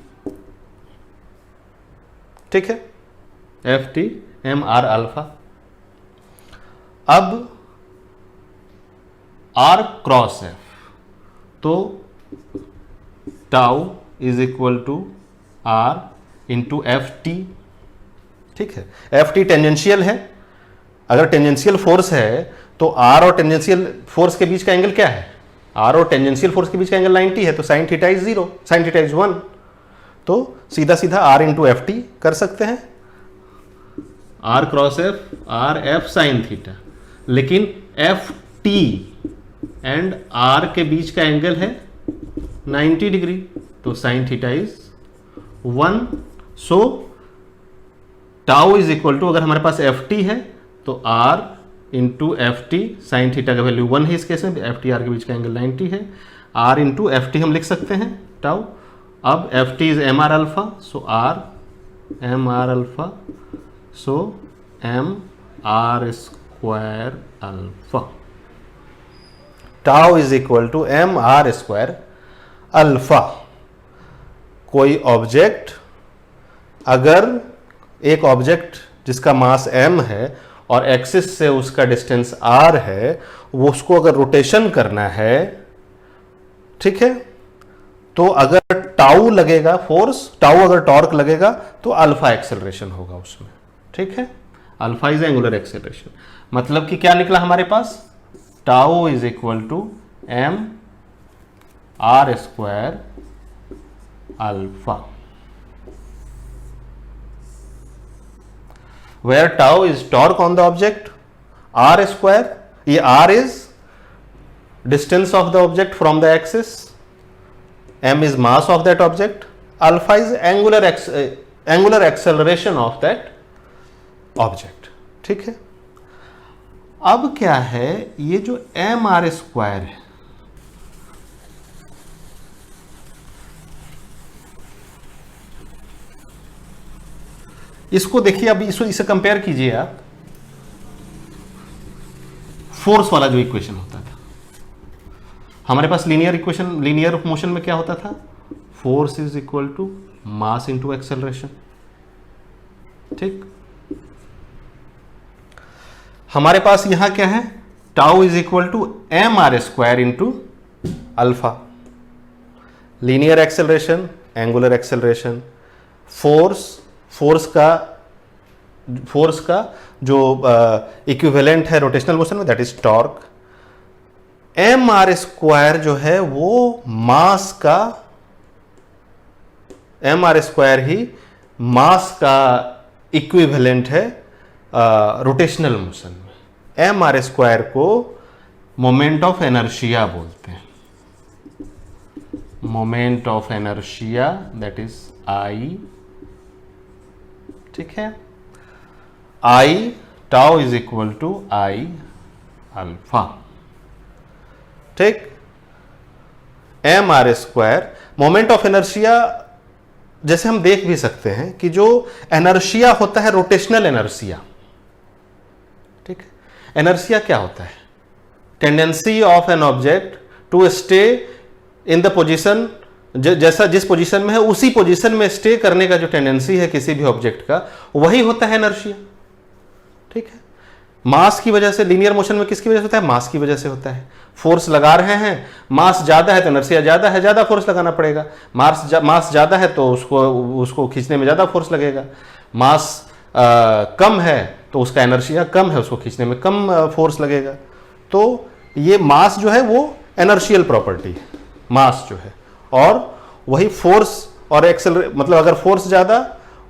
ठीक है, F t m r alpha. अब r cross F, तो tau is equal to r into F t. ठीक है, F T tangential है, अगर tangential force है तो आर और टेंजेंशियल फोर्स के बीच का एंगल क्या है, आर और टेंजेंशियल फोर्स के बीच का एंगल 90 है, तो sine theta is 0, sign theta is 1, तो सीधा सीधा आर इंटू एफ टी कर सकते हैं, r cross F r F sine theta. लेकिन एफ टी एंड आर के बीच का एंगल है 90 डिग्री, तो sine theta is 1। So tau is equal to, अगर हमारे पास एफ टी है तो r into F t, sine theta का वैल्यू 1 है इस केस में, एफ टी आर के बीच का एंगल 90 है, आर इंटू एफ टी हम लिख सकते हैं टाउ। अब F t is m r alpha, so r m r alpha, so m are square alpha. Tau is equal to M R square alpha. कोई ऑब्जेक्ट, अगर एक object जिसका मास m है और एक्सिस से उसका डिस्टेंस r है, वो उसको अगर रोटेशन करना है, ठीक है, तो अगर टाउ लगेगा फोर्स, टाउ अगर टॉर्क लगेगा तो अल्फा एक्सेलरेशन होगा उसमें। ठीक है, अल्फा इज एंगुलर एक्सेलरेशन। मतलब कि क्या निकला हमारे पास, tau is equal to M R square alpha, where tau is torque on the object, r square, ये r is distance of the object from the axis, m is mass of that object, alpha is angular acceleration of that object। ठीक है, अब क्या है, ये जो M R square है, इसको देखिए, अब इसे कंपेयर कीजिए आप फोर्स वाला जो इक्वेशन होता था हमारे पास, लीनियर इक्वेशन, लीनियर मोशन में क्या होता था, force is equal to mass into acceleration. ठीक, हमारे पास यहां क्या है, tau is equal to M R square into alpha, linear acceleration, angular acceleration, force का जो इक्विवेलेंट है रोटेशनल मोशन में, that is torque. M are square जो है वो मास का, एम आर स्क्वायर ही मास का इक्विवेलेंट है रोटेशनल मोशन में एम आर स्क्वायर को मोमेंट ऑफ इनर्शिया बोलते हैं, moment of inertia that is I, ठीक है, I tau is equal to I alpha, ठीक। M are square moment of inertia, जैसे हम देख भी सकते हैं कि जो एनर्शिया होता है रोटेशनल एनर्शिया, ठीक है। एनर्शिया क्या होता है? Tendency of an object to stay in the position, जैसा जिस पोजीशन में है उसी पोजीशन में स्टे करने का जो टेंडेंसी है किसी भी ऑब्जेक्ट का, वही होता है एनर्शिया, ठीक है। मास की वजह से, लीनियर मोशन में किसकी वजह से होता है? मास की वजह से होता है। फोर्स लगा रहे हैं, मास ज्यादा है तो इनर्शिया ज्यादा है, ज्यादा फोर्स लगाना पड़ेगा। मास ज्यादा है तो उसको खींचने में ज्यादा फोर्स लगेगा। मास कम है तो उसका इनर्शिया कम है, उसको खींचने में कम फोर्स लगेगा। तो ये मास जो है वो इनर्शियल प्रॉपर्टी है, मास जो है। और वही फोर्स और मतलब अगर फोर्स ज्यादा,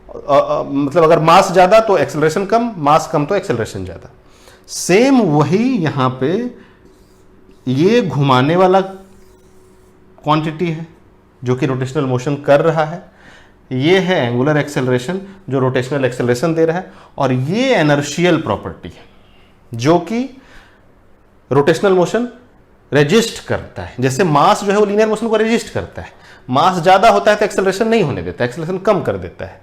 मतलब अगर मास ज्यादा तो एक्सेलरेशन कम, मास कम तो एक्सेलरेशन ज्यादा। सेम वही यहां पे ये घुमाने वाला क्वांटिटी है जो कि रोटेशनल मोशन कर रहा है, ये है एंगुलर एक्सेलरेशन जो रोटेशनल एक्सेलरेशन दे रहा है, और ये एनर्शियल प्रॉपर्टी है जो कि रोटेशनल मोशन रेजिस्ट करता है। जैसे मास जो है वो लीनियर मोशन को रेजिस्ट करता है, मास ज्यादा होता है तो एक्सेलरेशन नहीं होने देता, एक्सेलरेशन कम कर देता है।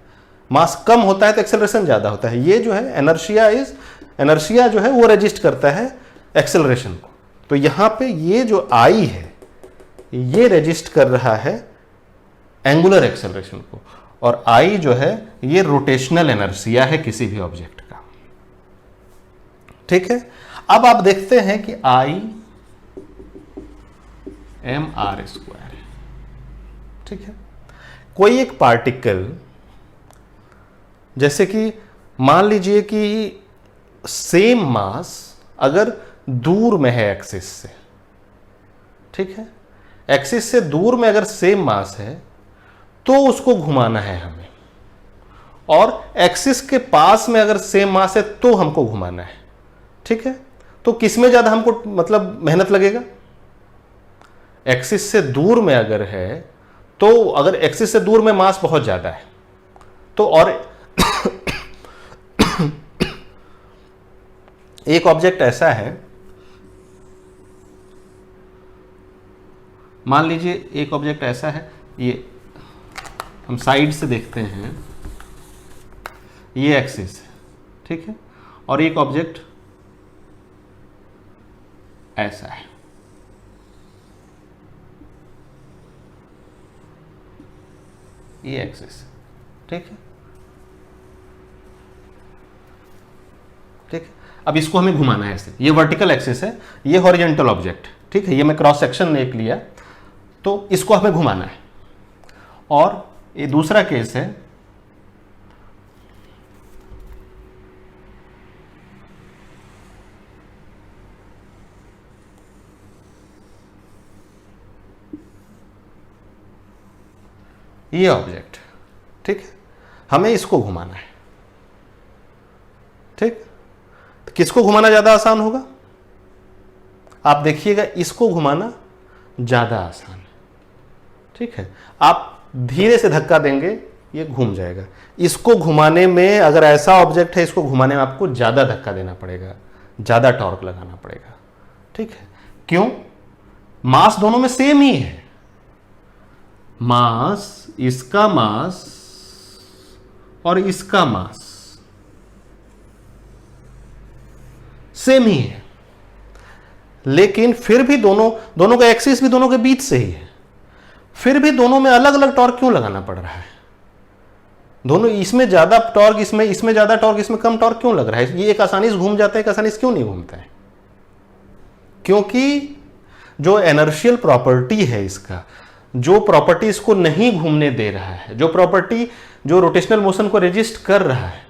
मास कम होता है तो एक्सेलरेशन ज्यादा होता है। ये जो है एनर्शिया जो है वो रेजिस्ट करता है एक्सेलरेशन को। तो यहां पे ये जो आई है ये रेजिस्ट कर रहा है एंगुलर एक्सेलरेशन को, और आई जो है ये रोटेशनल एनर्शिया है किसी भी ऑब्जेक्ट का, ठीक है। अब आप देखते हैं कि आई एम आर स्क्वायर है, ठीक है। कोई एक पार्टिकल, जैसे कि मान लीजिए कि सेम मास अगर दूर में है एक्सिस से, ठीक है, एक्सिस से दूर में अगर सेम मास है तो उसको घुमाना है हमें, और एक्सिस के पास में अगर सेम मास है तो हमको घुमाना है, ठीक है। तो किसमें ज्यादा हमको मतलब मेहनत लगेगा? एक्सिस से दूर में अगर है तो, अगर एक्सिस से दूर में मास बहुत ज्यादा है तो, और एक ऑब्जेक्ट ऐसा है, मान लीजिए एक ऑब्जेक्ट ऐसा है, ये हम साइड से देखते हैं, ये एक्सिस है, ठीक है, और एक ऑब्जेक्ट ऐसा है, ये एक्सिस, ठीक है, ठीक है। अब इसको हमें घुमाना है ऐसे, ये वर्टिकल एक्सिस है, ये हॉरिजॉन्टल ऑब्जेक्ट, ठीक है, ये मैं क्रॉस सेक्शन एक लिया, तो इसको हमें घुमाना है। और ये दूसरा केस है, ये ऑब्जेक्ट, ठीक है, हमें इसको घुमाना है, ठीक। तो किसको घुमाना ज्यादा आसान होगा? आप देखिएगा, इसको घुमाना ज्यादा आसान है, ठीक है। आप धीरे से धक्का देंगे ये घूम जाएगा। इसको घुमाने में, अगर ऐसा ऑब्जेक्ट है, इसको घुमाने में आपको ज्यादा धक्का देना पड़ेगा, ज्यादा टॉर्क लगाना पड़ेगा, ठीक है। क्यों? मास दोनों में सेम ही है, मास, इसका मास और इसका मास सेम ही है, लेकिन फिर भी दोनों का एक्सिस भी दोनों के बीच से ही है, फिर भी दोनों में अलग अलग टॉर्क क्यों लगाना पड़ रहा है? दोनों, इसमें ज्यादा टॉर्क, इसमें ज्यादा टॉर्क, इसमें कम टॉर्क क्यों लग रहा है? ये एक आसानी से घूम जाता है, एक आसानी से क्यों नहीं घूमता है? क्योंकि जो एनर्शियल प्रॉपर्टी है इसका, जो प्रॉपर्टी इसको नहीं घूमने दे रहा है, जो प्रॉपर्टी जो रोटेशनल मोशन को रेजिस्ट कर रहा है,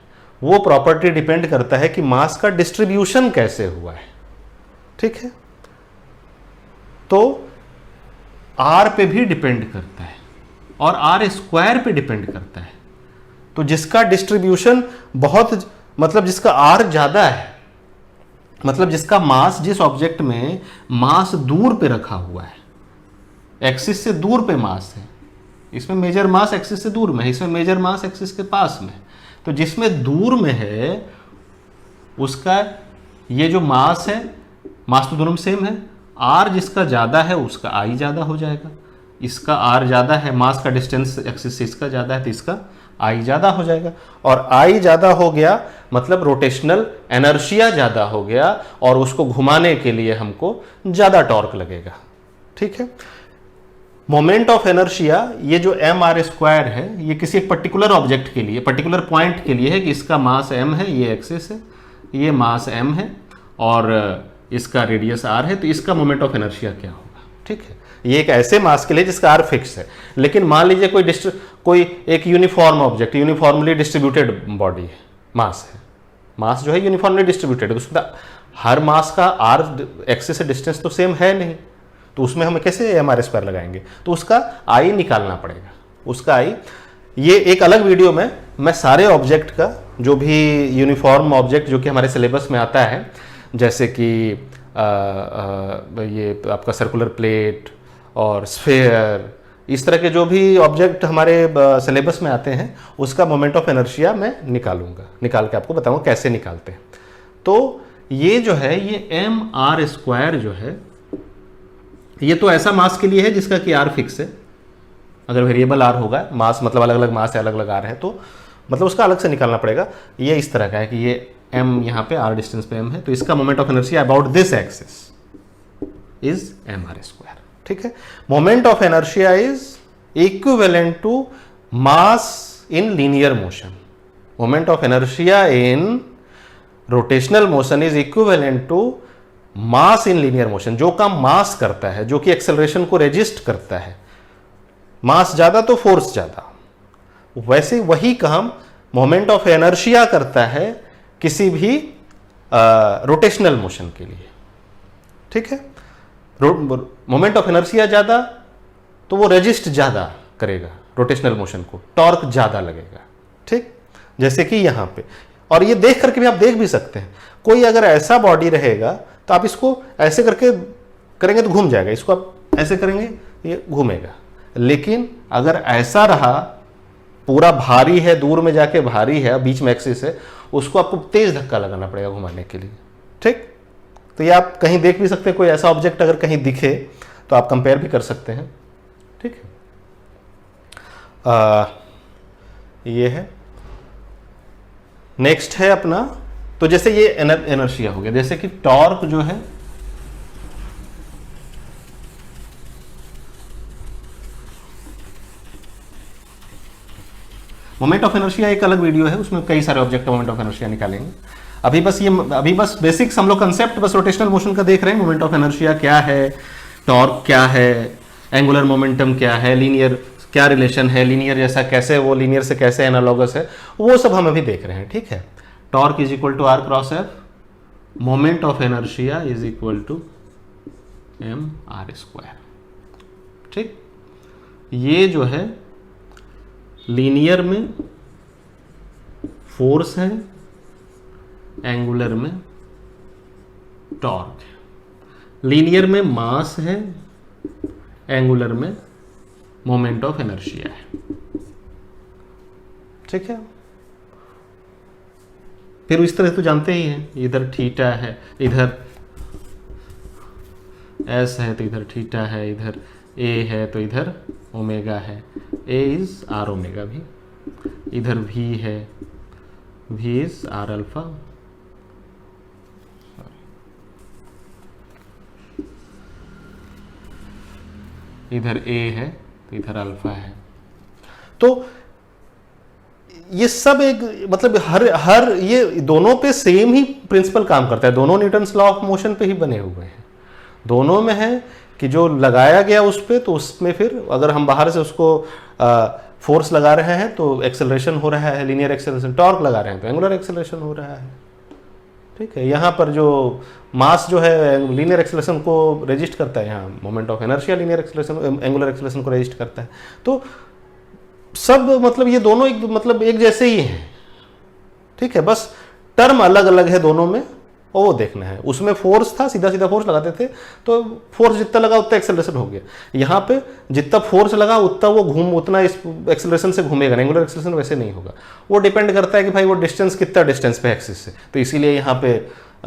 वो प्रॉपर्टी डिपेंड करता है कि मास का डिस्ट्रीब्यूशन कैसे हुआ है, ठीक है। तो आर पे भी डिपेंड करता है और आर स्क्वायर पे डिपेंड करता है। तो जिसका डिस्ट्रीब्यूशन बहुत मतलब जिसका आर ज्यादा है, मतलब जिसका मास, जिस ऑब्जेक्ट में मास दूर पे रखा हुआ है, एक्सिस से दूर पे मास है, इसमें मेजर मास एक्सिस से दूर में है, इसमें मेजर मास एक्सिस के पास में है। तो जिसमें दूर में है उसका ये जो मास है, मास तो दोनों में सेम है, आर जिसका ज़्यादा है उसका आई ज़्यादा हो जाएगा। इसका आर ज़्यादा है, मास का डिस्टेंस एक्सिस से इसका ज़्यादा है, तो इसका आई ज़्यादा हो जाएगा। और आई ज़्यादा हो गया मतलब रोटेशनल एनर्शिया ज़्यादा हो गया, और उसको घुमाने के लिए हमको ज़्यादा टॉर्क लगेगा। ठीक है। मोमेंट ऑफ एनर्शिया, ये जो एम आर स्क्वायर है, ये किसी एक पर्टिकुलर ऑब्जेक्ट के लिए, पर्टिकुलर पॉइंट के लिए है कि इसका मास एम है, ये एक्सिस है, ये मास एम है और इसका रेडियस आर है, तो इसका मोमेंट ऑफ एनर्शिया क्या होगा। ठीक है। ये एक ऐसे मास के लिए जिसका आर फिक्स है। लेकिन मान लीजिए कोई एक uniform object, uniformly distributed body है, मास है, मास जो है यूनिफॉर्मली डिस्ट्रीब्यूटेड है, उसमें हर मास का आर एक्सिस से डिस्टेंस तो सेम है नहीं, तो उसमें हम कैसे एम आर स्क्वायर लगाएंगे, तो उसका आई निकालना पड़ेगा। उसका आई, ये एक अलग वीडियो में मैं सारे ऑब्जेक्ट का, जो भी यूनिफॉर्म ऑब्जेक्ट जो कि हमारे सिलेबस में आता है, जैसे कि ये आपका सर्कुलर प्लेट और स्फेयर, इस तरह के जो भी ऑब्जेक्ट हमारे सिलेबस में आते हैं, उसका मोमेंट ऑफ एनर्शिया मैं निकालूंगा, निकाल के आपको बताऊंगा कैसे निकालते हैं। तो ये जो है, ये एम आर स्क्वायर जो है, ये तो ऐसा मास के लिए है जिसका कि आर फिक्स है। अगर वेरिएबल आर होगा, मास मतलब अलग अलग मास है, अलग अलग आर है, तो मतलब उसका अलग से निकालना पड़ेगा। ये इस तरह का है कि ये एम यहाँ पे आर डिस्टेंस पे एम है, तो इसका moment of energy about this axis is m are square. ठीक है। Moment of inertia is equivalent to mass in linear motion. Moment of inertia in rotational motion is equivalent to mass in linear motion. जो काम मास करता है, जो कि acceleration को resist करता है, मास ज्यादा तो फोर्स ज्यादा, वैसे वही काम मोमेंट ऑफ एनर्शिया करता है किसी भी रोटेशनल मोशन के लिए। ठीक है। मोमेंट ऑफ इनर्शिया ज्यादा तो वो रेजिस्ट ज्यादा करेगा रोटेशनल मोशन को, टॉर्क ज्यादा लगेगा। ठीक, जैसे कि यहां पे, और ये देख करके भी आप देख भी सकते हैं, कोई अगर ऐसा बॉडी रहेगा तो आप इसको ऐसे करके करेंगे तो घूम जाएगा, इसको आप ऐसे करेंगे ये घूमेगा। लेकिन अगर ऐसा रहा, पूरा भारी है, दूर में जाके भारी है, बीच में एक्सिस है, उसको आपको तेज धक्का लगाना पड़ेगा घुमाने के लिए। ठीक, तो ये आप कहीं देख भी सकते हैं, कोई ऐसा ऑब्जेक्ट अगर कहीं दिखे तो आप कंपेयर भी कर सकते हैं। ठीक है, ये है। नेक्स्ट है अपना, तो जैसे ये इनर्शिया हो गया, जैसे कि टॉर्क जो है मोमेंट ऑफ इनर्शिया एक अलग वीडियो है, उसमें कई सारे ऑब्जेक्ट मोमेंट ऑफ इनर्शिया निकालेंगे। अभी बस बेसिक्स हम लोग कंसेप्ट बस रोटेशनल मोशन का देख रहे हैं। मोमेंट ऑफ इनर्शिया क्या है, टॉर्क क्या है, एंगुलर मोमेंटम क्या है, लीनियर क्या रिलेशन है, लीनियर जैसा कैसे, वो लीनियर से कैसे एनालॉगस है, वो सब हम अभी देख रहे हैं। ठीक है, torque is equal to r cross F, moment of inertia is equal to M R square. ठीक, ये जो है लीनियर में फोर्स है, एंगुलर में टॉर्क है, लीनियर में मास है, एंगुलर में मोमेंट ऑफ इनर्शिया है। ठीक है, फिर इस तरह तो जानते ही हैं, इधर थीटा है, इधर एस है तो इधर थीटा है, इधर ए है तो इधर ओमेगा है, ए इज आर ओमेगा भी, इधर वी है, वी इज आर अल्फा, इधर ए है तो इधर अल्फा है। तो ये सब एक मतलब हर ये दोनों पे सेम ही प्रिंसिपल काम करता है, दोनों न्यूटन्स लॉ ऑफ मोशन पे ही बने हुए हैं। दोनों में है कि जो लगाया गया उस पे, तो उसमें फिर अगर हम बाहर से उसको फोर्स लगा रहे हैं तो एक्सेलरेशन हो रहा है, लीनियर एक्सेलरेशन, टॉर्क लगा रहे हैं तो एंगुलर एक्सेलरेशन हो रहा है। ठीक है, यहाँ पर जो मास जो है लीनियर एक्सेलरेशन को रेजिस्ट करता है, यहाँ moment of inertia linear acceleration angular acceleration को रेजिस्ट करता है। तो सब मतलब ये दोनों एक जैसे ही हैं। ठीक है, बस टर्म अलग अलग है दोनों में, और वो देखना है। उसमें फोर्स था, सीधा सीधा फोर्स लगाते थे तो फोर्स जितना लगा उतना एक्सेलरेशन हो गया। यहाँ पे जितना फोर्स लगा उतना वो उतना इस एक्सेलरेशन से घूमेगा, एंगुलर एक्सेलरेशन वैसे नहीं होगा। वो डिपेंड करता है कि भाई वो डिस्टेंस कितना डिस्टेंस पे एक्सिस से, तो इसीलिए यहाँ पे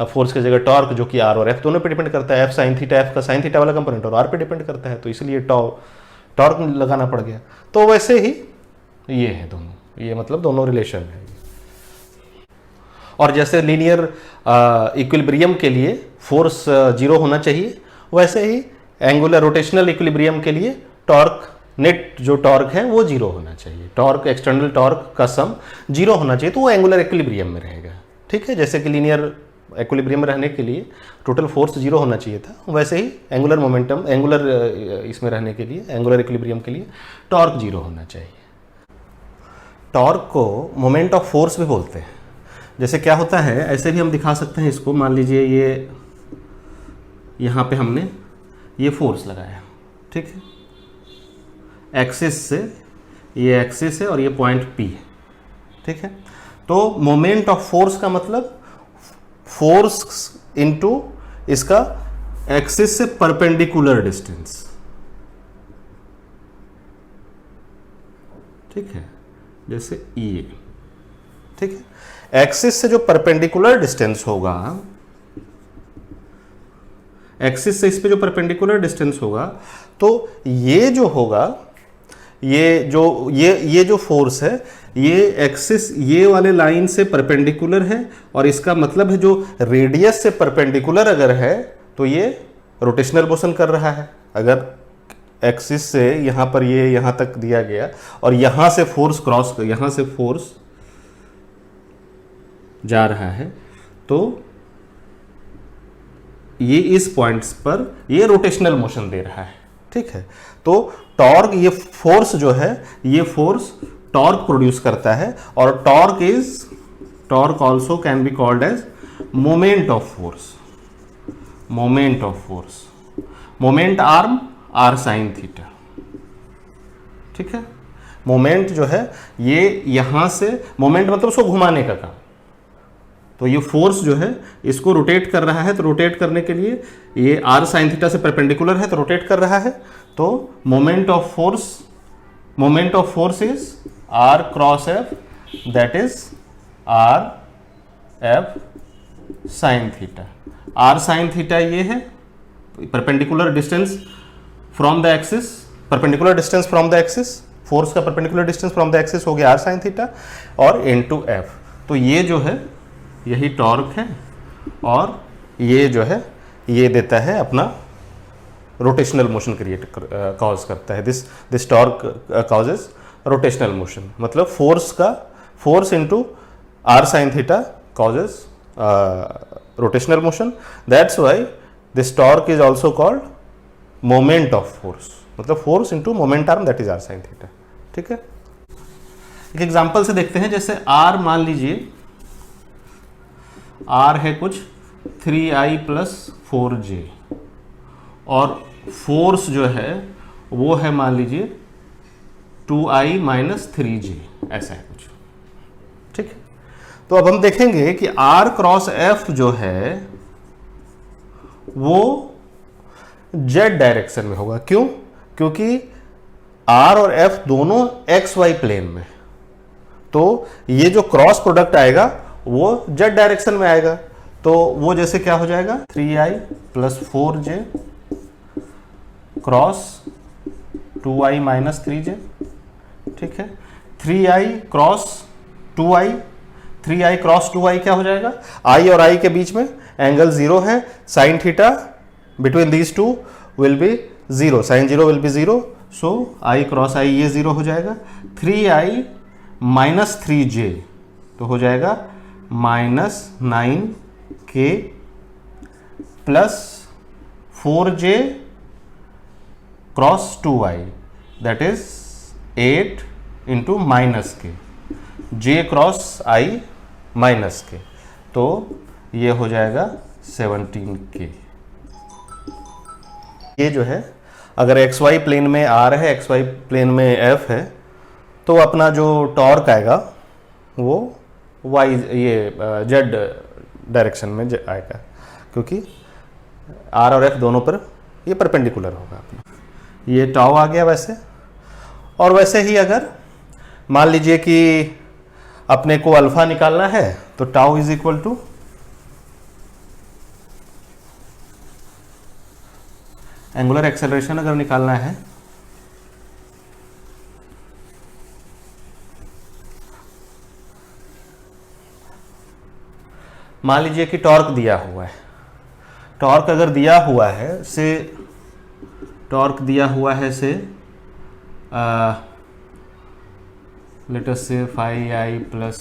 फोर्स की जगह टॉर्क जो कि आर और एफ दोनों पे डिपेंड करता है। एफ साइन थीटा, एफ का साइन थीटा वाला कंपोनेंट और आर पे डिपेंड करता है, तो इसलिए टॉर्क लगाना पड़ गया। तो वैसे ही ये है दोनों, ये मतलब दोनों रिलेशन है। और जैसे लीनियर इक्विलिब्रियम के लिए फोर्स जीरो होना चाहिए, वैसे ही एंगुलर रोटेशनल इक्विलिब्रियम के लिए टॉर्क, नेट जो टॉर्क है वो जीरो होना चाहिए। टॉर्क, एक्सटर्नल टॉर्क का सम जीरो होना चाहिए, तो वो एंगुलर इक्विलिब्रियम में रहेगा। ठीक है, जैसे कि लीनियर इक्विलिब्रियम में रहने के लिए टोटल फोर्स जीरो होना चाहिए था, वैसे ही एंगुलर मोमेंटम, एंगुलर इसमें रहने के लिए, एंगुलर इक्विलिब्रियम के लिए टॉर्क जीरो होना चाहिए। टॉर्क को मोमेंट ऑफ फोर्स भी बोलते हैं। जैसे क्या होता है, ऐसे भी हम दिखा सकते हैं इसको। मान लीजिए ये यहाँ पे हमने ये फोर्स लगाया, ठीक है, एक्सिस से, ये एक्सिस है और ये पॉइंट P है, ठीक है। तो मोमेंट ऑफ फोर्स का मतलब फोर्स इनटू इसका एक्सिस से परपेंडिकुलर डिस्टेंस, ठीक है, जैसे ये, ठीक है। एक्सिस से जो परपेंडिकुलर डिस्टेंस होगा, एक्सिस से इस पे जो परपेंडिकुलर डिस्टेंस होगा, तो ये जो होगा, ये जो फोर्स है, ये एक्सिस ये वाले लाइन से परपेंडिकुलर है, और इसका मतलब है जो रेडियस से परपेंडिकुलर अगर है तो ये रोटेशनल मोशन कर रहा है। अगर एक्सिस से यहाँ पर ये यहाँ तक दिया गया और यहाँ से फोर्स क्रॉस, यहाँ से फोर्स जा रहा है, तो ये इस पॉइंट्स पर ये रोटेशनल मोशन दे रहा है, ठीक है। तो टॉर्क, ये फोर्स जो है, ये फोर्स टॉर्क प्रोड्यूस करता है, और torque also can be called as moment of force, moment of force, moment arm r sine theta, ठीक है। मोमेंट जो है ये यहां से, मोमेंट मतलब उसको घुमाने का काम, तो ये फोर्स जो है इसको रोटेट कर रहा है, तो रोटेट करने के लिए ये आर साइन थीटा से परपेंडिकुलर है तो रोटेट कर रहा है, तो moment of force is are cross F, that is R F sine theta. R sine theta ये है perpendicular distance from the axis, perpendicular distance from the axis, force का perpendicular distance from the axis हो गया R sine theta, और into F. तो ये जो है यही टॉर्क है, और ये जो है ये देता है अपना रोटेशनल मोशन क्रिएट कॉज करता है। This torque causes rotational motion, मतलब force into R sine theta causes rotational motion. That's why this torque is also called moment of force, मतलब force into moment arm, that is R sine theta, ठीक है। एक example से देखते हैं, जैसे are, मान लीजिए आर है कुछ 3i + 4j, और फोर्स जो है वो है मान लीजिए 2i - 3j, ऐसा है कुछ, ठीक है। तो अब हम देखेंगे कि r क्रॉस f जो है वो z डायरेक्शन में होगा। क्यों? क्योंकि r और f दोनों xy प्लेन में, तो ये जो क्रॉस प्रोडक्ट आएगा वो z डायरेक्शन में आएगा। तो वो जैसे क्या हो जाएगा, 3i + 4j cross 2i - 3j, ठीक है। 3i cross 2i, 3i cross 2i क्या हो जाएगा, i और i के बीच में एंगल 0 है, sine theta between these two will be 0, sine 0 will be 0, so i cross i ये 0 हो जाएगा। 3i - 3j तो हो जाएगा -9k + 4j cross 2i, that is 8 × -k, j cross i -k, तो ये हो जाएगा 17k। ये जो है अगर xy प्लेन में r है, xy प्लेन में f है, तो अपना जो टॉर्क आएगा वो वाई ये जेड डायरेक्शन में आएगा, क्योंकि आर और एफ दोनों पर ये परपेंडिकुलर होगा अपना। ये टाउ आ गया वैसे। और वैसे ही अगर मान लीजिए कि अपने को अल्फा निकालना है तो tau is equal to angular acceleration अगर निकालना है मान लीजिए कि टॉर्क दिया हुआ है, टॉर्क अगर दिया हुआ है से टॉर्क दिया हुआ है से लेट अस से 5i plus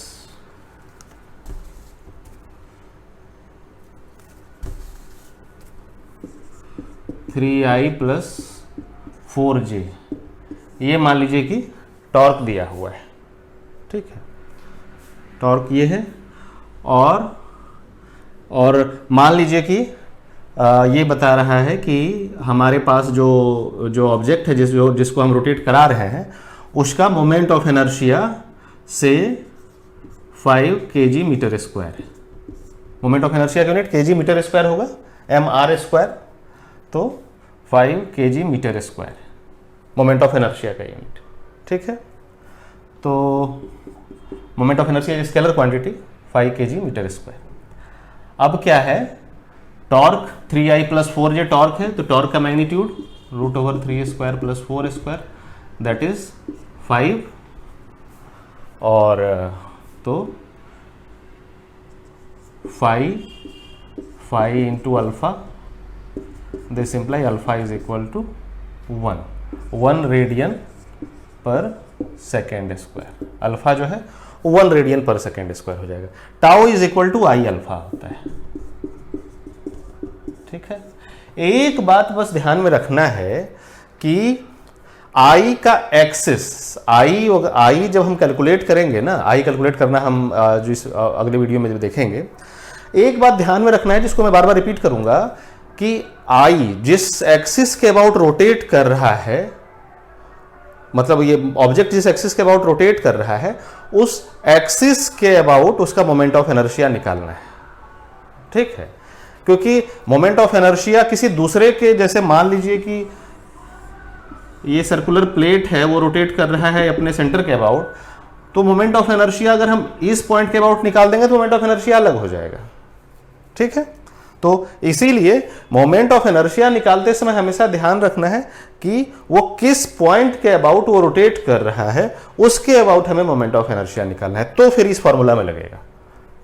3i plus 4j, ये मान लीजिए कि टॉर्क दिया हुआ है, ठीक है, टॉर्क ये है। और मान लीजिए कि ये बता रहा है कि हमारे पास जो ऑब्जेक्ट है जिसको हम रोटेट करा रहे हैं उसका मोमेंट ऑफ इनर्शिया से 5 kg मीटर स्क्वायर है। मोमेंट ऑफ इनर्शिया का यूनिट kg मीटर स्क्वायर होगा, mr स्क्वायर, तो 5 kg metre square moment of inertia का यूनिट, ठीक है। तो moment of inertia scalar quantity 5 kg metre square. अब क्या है, torque 3i plus 4j torque है, तो टॉर्क का magnitude √3 square plus 4 square that is 5, और तो 5 into alpha, this imply alpha is equal to 1 radian per second square. Alpha जो है 1 रेडियन पर सेकेंड स्क्वायर हो जाएगा। Tau is equal to I alpha होता है, ठीक है। एक बात बस ध्यान में रखना है कि आई का एक्सिस, आई जब हम कैलकुलेट करेंगे ना, आई कैलकुलेट करना हम जो इस अगले वीडियो में जब देखेंगे, एक बात ध्यान में रखना है जिसको मैं बार बार रिपीट करूंगा कि आई जिस एक्सिस के अबाउट रोटेट कर रहा है, मतलब ये ऑब्जेक्ट जिस एक्सिस के अबाउट रोटेट कर रहा है उस एक्सिस के अबाउट उसका मोमेंट ऑफ इनर्शिया निकालना है, ठीक है। क्योंकि मोमेंट ऑफ इनर्शिया किसी दूसरे के, जैसे मान लीजिए कि ये सर्कुलर प्लेट है वो रोटेट कर रहा है अपने सेंटर के अबाउट, तो मोमेंट ऑफ इनर्शिया अगर हम इस पॉइंट के अबाउट निकाल देंगे तो मोमेंट ऑफ इनर्शिया अलग हो जाएगा, ठीक है। तो इसीलिए मोमेंट ऑफ इनर्शिया निकालते समय हमेशा ध्यान रखना है कि वो किस पॉइंट के अबाउट वो रोटेट कर रहा है, उसके अबाउट हमें मोमेंट ऑफ इनर्शिया निकालना है। तो फिर इस फॉर्मूला में लगेगा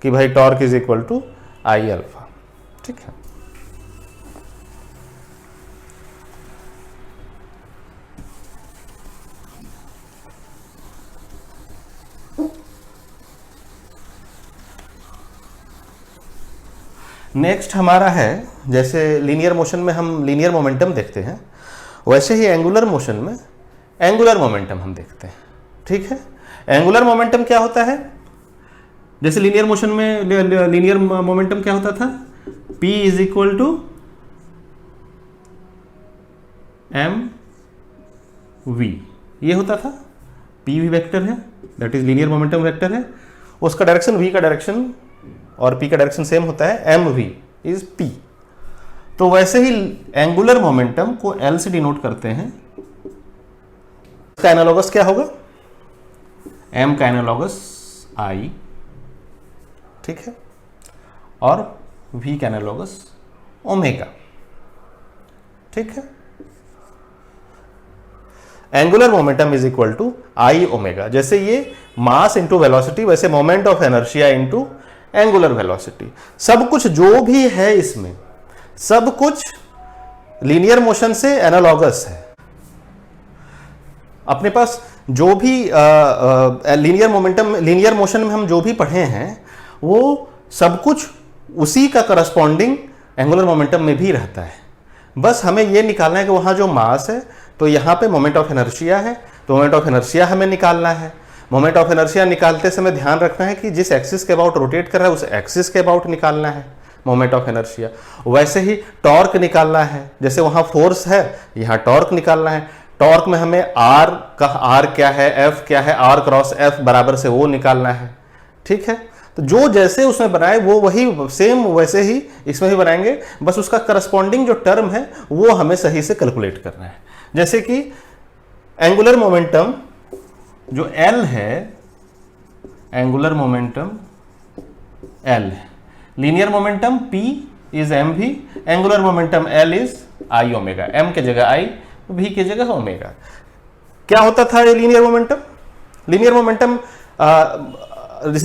कि भाई torque is equal to I alpha, ठीक है। नेक्स्ट हमारा है, जैसे लीनियर मोशन में हम लीनियर मोमेंटम देखते हैं, वैसे ही एंगुलर मोशन में एंगुलर मोमेंटम हम देखते हैं, ठीक है। एंगुलर मोमेंटम क्या होता है, जैसे लीनियर मोशन में लीनियर मोमेंटम क्या होता था, P is equal to mv, ये होता था। P भी वेक्टर है, that is linear momentum vector है, उसका डायरेक्शन v का डायरेक्शन और p का डायरेक्शन सेम होता है, mv इज p। तो वैसे ही एंगुलर मोमेंटम को L से डिनोट करते हैं। इसका एनालॉगस क्या होगा, m का एनालॉगस I, ठीक है, और v का एनालॉगस ओमेगा, ठीक है। Angular momentum is equal to I omega. जैसे ये मास इंटू वेलोसिटी, वैसे moment of inertia into angular velocity. सब कुछ जो भी है इसमें, सब कुछ लीनियर मोशन से एनालॉगस है। अपने पास जो भी लीनियर मोशन में हम जो भी पढ़े हैं वो सब कुछ उसी का करस्पॉन्डिंग एंगुलर मोमेंटम में भी रहता है। बस हमें ये निकालना है कि वहाँ जो मास है तो यहाँ पे मोमेंट ऑफ इनर्शिया है, तो मोमेंट ऑफ इनर्शिया हमें निकालना है। मोमेंट ऑफ इनर्शिया निकालते समय ध्यान रखना है कि जिस एक्सिस के अबाउट रोटेट कर रहा है उस एक्सिस के अबाउट निकालना है मोमेंट ऑफ इनर्शिया। वैसे ही टॉर्क निकालना है, जैसे वहाँ फोर्स है यहाँ टॉर्क निकालना है। टॉर्क में हमें आर का, आर क्या है, एफ क्या है, आर क्रॉस एफ बराबर से वो निकालना है, ठीक है। तो जो जैसे उसमें बनाए वो वही सेम वैसे ही इसमें भी बनाएंगे, बस उसका करस्पॉन्डिंग जो टर्म है वो हमें सही से कैलकुलेट करना है। जैसे कि एंगुलर मोमेंटम जो L है, एंगुलर मोमेंटम L है, linear momentum P is mv, angular momentum L is I omega, m के जगह I, v के जगह ओमेगा। क्या होता था ये linear momentum? Linear momentum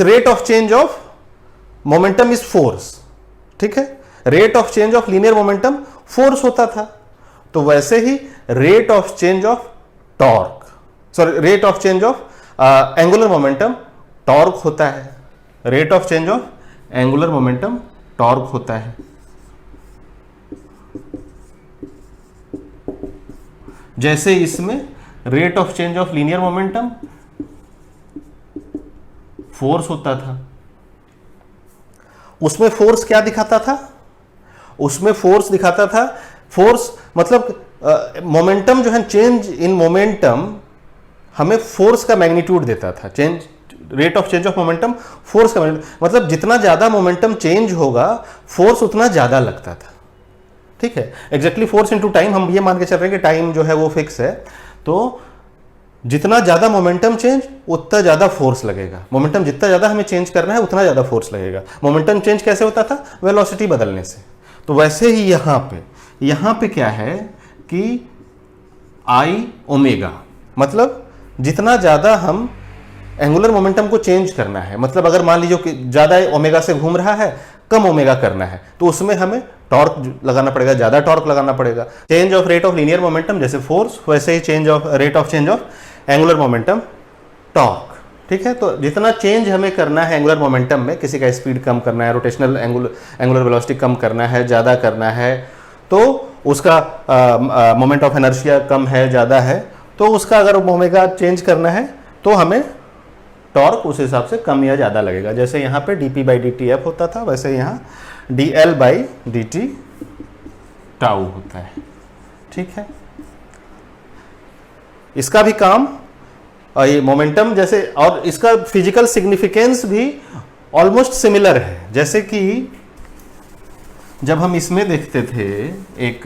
rate of change of momentum is force, ठीक है, rate of change of linear momentum force होता था। तो वैसे ही rate of change of torque, sorry rate of change of angular momentum torque होता है, rate of change of angular momentum torque होता है। जैसे इसमें rate of change of linear momentum force होता था, उसमें फोर्स क्या दिखाता था? उसमें फोर्स दिखाता था, फोर्स मतलब मोमेंटम जो है, चेंज इन मोमेंटम हमें फोर्स का मैग्नीट्यूड देता था। Change rate of change of momentum force का मतलब जितना ज्यादा मोमेंटम चेंज होगा फोर्स उतना ज्यादा लगता था, ठीक है। एग्जैक्टली फोर्स इनटू टाइम, हम ये मान के चल रहे हैं कि टाइम जो है वो फिक्स है, तो जितना ज्यादा मोमेंटम चेंज उतना ज्यादा फोर्स लगेगा। मोमेंटम जितना ज्यादा हमें चेंज करना है उतना ज्यादा फोर्स लगेगा। मोमेंटम चेंज कैसे होता था? वेलोसिटी बदलने से। तो वैसे ही यहां पे क्या है कि आई ओमेगा, मतलब जितना ज्यादा हम एंगुलर मोमेंटम को चेंज करना है, मतलब अगर मान लीजिए कि ज्यादा ओमेगा से घूम रहा है, कम ओमेगा करना है, तो उसमें हमें टॉर्क लगाना पड़ेगा, ज्यादा टॉर्क लगाना पड़ेगा। Change of rate of linear momentum जैसे फोर्स, वैसे ही change of rate of change of angular momentum torque, ठीक है। तो जितना चेंज हमें करना है एंगुलर मोमेंटम में, किसी का स्पीड कम करना है, रोटेशनल एंगुलर वेलोसिटी कम करना है, ज्यादा करना है, तो उसका मोमेंट ऑफ इनर्शिया कम है, ज्यादा है, तो उसका अगर ओमेगा चेंज करना है तो हमें टॉर्क उस हिसाब से कम या ज्यादा लगेगा। जैसे यहाँ पे dp बाई dt f होता था, वैसे यहाँ dl बाई dt टाउ होता है, ठीक है। इसका भी काम ये मोमेंटम जैसे, और इसका फिजिकल सिग्निफिकेंस भी ऑलमोस्ट सिमिलर है। जैसे कि जब हम इसमें देखते थे एक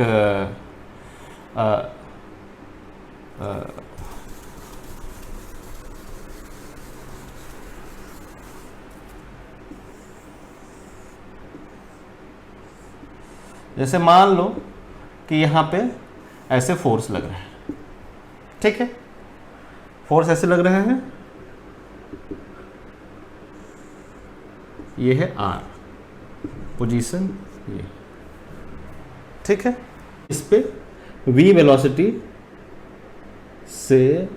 जैसे मान लो कि यहां पे ऐसे फोर्स लग रहा है, ठीक है, फोर्स ऐसे लग रहे हैं, ये है R पोजीशन, ये ठीक है। इस पे V वेलोसिटी से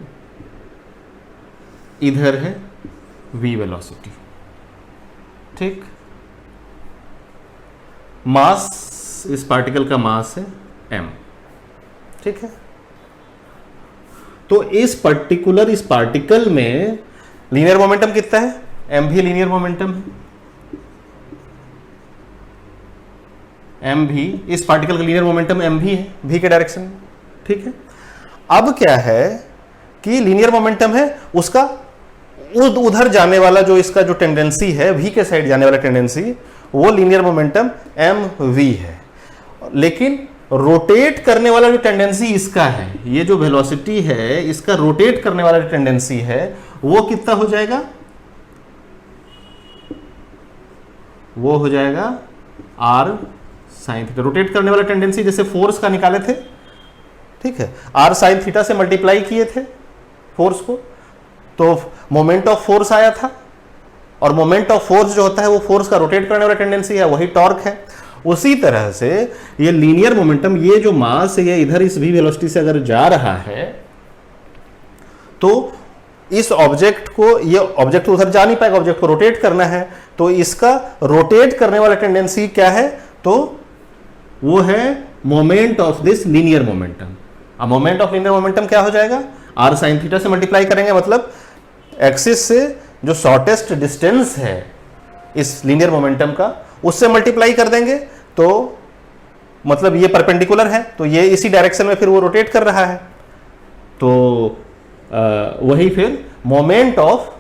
इधर है V वेलोसिटी, ठीक। मास, इस पार्टिकल का मास है m, ठीक है। तो इस पार्टिकल में लीनियर मोमेंटम कितना है? m भी लीनियर मोमेंटम है, m भी, इस पार्टिकल का लीनियर मोमेंटम m भी है v के डायरेक्शन में, ठीक है। अब क्या है कि लीनियर मोमेंटम है, उसका उधर जाने वाला जो इसका जो टेंडेंसी है, v के साइड जाने वाला टेंडेंसी, वो लीनियर मोमेंटम mv है। लेकिन रोटेट करने वाला जो टेंडेंसी इसका है, ये जो वेलोसिटी है इसका रोटेट करने वाला जो टेंडेंसी है वो कितना हो जाएगा? वो हो जाएगा r साइन थीटा। रोटेट करने वाला टेंडेंसी जैसे फोर्स का निकाले थे, ठीक है, r साइन थीटा से मल्टीप्लाई किए थे फोर्स को, तो मोमेंट ऑफ फोर्स आया था, और मोमेंट ऑफ फोर्स जो होता है वो फोर्स का रोटेट करने वाला टेंडेंसी है, वही टॉर्क है। उसी तरह से ये लीनियर मोमेंटम, ये जो मास है ये इधर इस v वेलोसिटी से अगर जा रहा है तो इस ऑब्जेक्ट को, ये ऑब्जेक्ट उधर जा नहीं पाएगा, ऑब्जेक्ट को रोटेट करना है, तो इसका रोटेट करने वाला टेंडेंसी क्या है? तो वो है moment of this linear momentum. अब मोमेंट ऑफ लीनियर मोमेंटम क्या हो जाएगा? r साइन थीटा से मल्टीप्लाई करेंगे, मतलब एक्सिस से जो शॉर्टेस्ट डिस्टेंस है इस लीनियर मोमेंटम का, उससे मल्टीप्लाई कर देंगे, तो मतलब ये परपेंडिकुलर है, तो ये इसी डायरेक्शन में फिर वो रोटेट कर रहा है, तो वही फिर मोमेंट ऑफ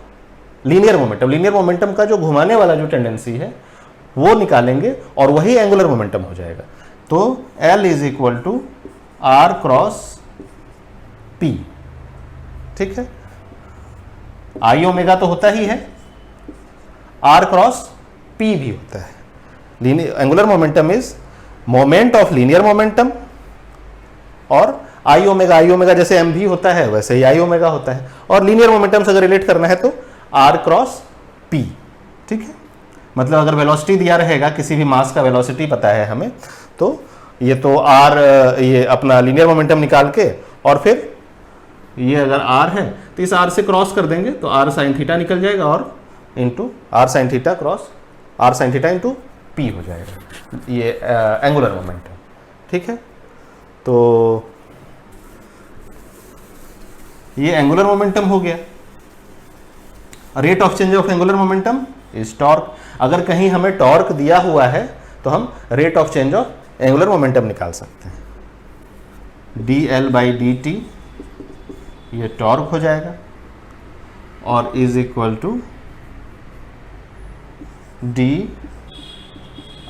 लीनियर मोमेंटम का जो घुमाने वाला जो टेंडेंसी है वो निकालेंगे और वही एंगुलर मोमेंटम हो जाएगा। तो L is equal to R cross P, ठीक है। आई ओमेगा तो होता ही है, R क्रॉस P भी होता है। Angular momentum is moment of linear momentum, और आई ओमेगा जैसे एम भी होता है वैसे ही आई ओमेगा होता है, और लीनियर मोमेंटम से अगर रिलेट करना है तो R क्रॉस P, ठीक है। मतलब अगर वेलोसिटी दिया रहेगा, किसी भी मास का वेलोसिटी पता है हमें, तो ये तो R, ये अपना लीनियर मोमेंटम निकाल के, और फिर ये अगर R है तो इस R से क्रॉस कर देंगे तो R साइन थीटा निकल जाएगा, और into R sine theta cross R sine theta into P हो जाएगा, ये एंगुलर मोमेंटम, ठीक है। तो ये एंगुलर मोमेंटम हो गया। Rate of change of angular momentum is torque. अगर कहीं हमें टॉर्क दिया हुआ है तो हम rate of change of angular momentum निकाल सकते हैं। dl बाई dt ये टॉर्क हो जाएगा, और is equal to d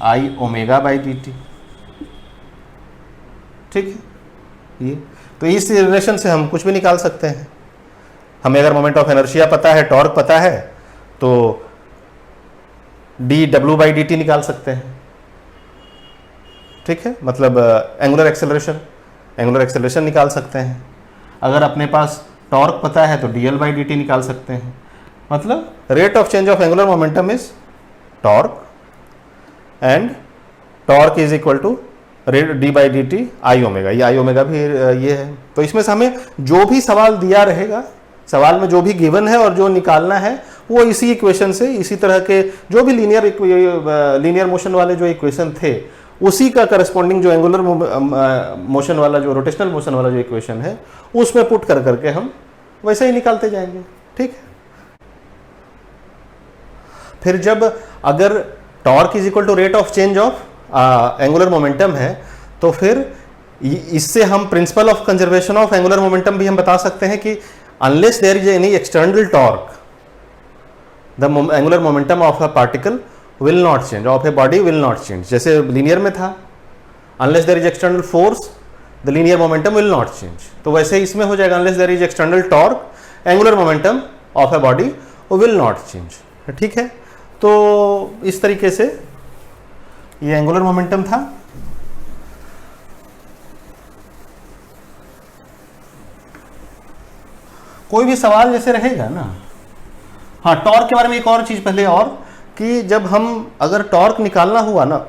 I omega by dt, ठीक है। ये तो इस रिलेशन से हम कुछ भी निकाल सकते हैं। हमें अगर मोमेंट ऑफ इनर्शिया पता है, टॉर्क पता है, तो D W by D t निकाल सकते हैं, ठीक है। मतलब एंगुलर एक्सेलरेशन निकाल सकते हैं। अगर अपने पास टॉर्क पता है तो D L by D t निकाल सकते हैं। मतलब rate of change of angular momentum is torque, and torque is equal to rate d by D t I omega. ये आई ओमेगा भी ये है। तो इसमें से हमें जो भी सवाल दिया रहेगा, सवाल में जो भी गिवन है और जो निकालना है वो इसी इक्वेशन से, इसी तरह के जो भी लीनियर मोशन वाले जो इक्वेशन थे उसी का करस्पॉन्डिंग जो एंगुलर मोशन वाला, जो रोटेशनल मोशन वाला जो इक्वेशन है उसमें पुट कर करके हम वैसे ही निकालते जाएंगे, ठीक है। फिर जब अगर torque is equal to rate of change of angular momentum है, तो फिर इससे हम principle of conservation of angular momentum भी हम बता सकते हैं कि unless there is any external torque the angular momentum of a particle will not change, of a body will not change. जैसे लीनियर में था, unless there is external force the linear momentum will not change, तो वैसे इसमें हो जाएगा unless there is external torque angular momentum of a body will not change, ठीक है। तो इस तरीके से ये एंगुलर मोमेंटम था। कोई भी सवाल जैसे रहेगा ना, हाँ, टॉर्क के बारे में एक और चीज पहले, और कि जब हम अगर टॉर्क निकालना हुआ ना,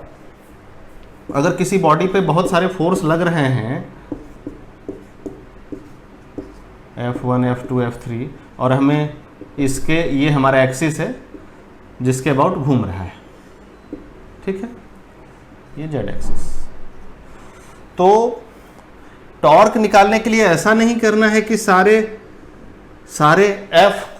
अगर किसी बॉडी पे बहुत सारे फोर्स लग रहे हैं F1 F2 F3, और हमें इसके, ये हमारा एक्सिस है जिसके अबाउट घूम रहा है, ठीक है, ये जेड एक्सिस। तो टॉर्क निकालने के लिए ऐसा नहीं करना है कि सारे एफ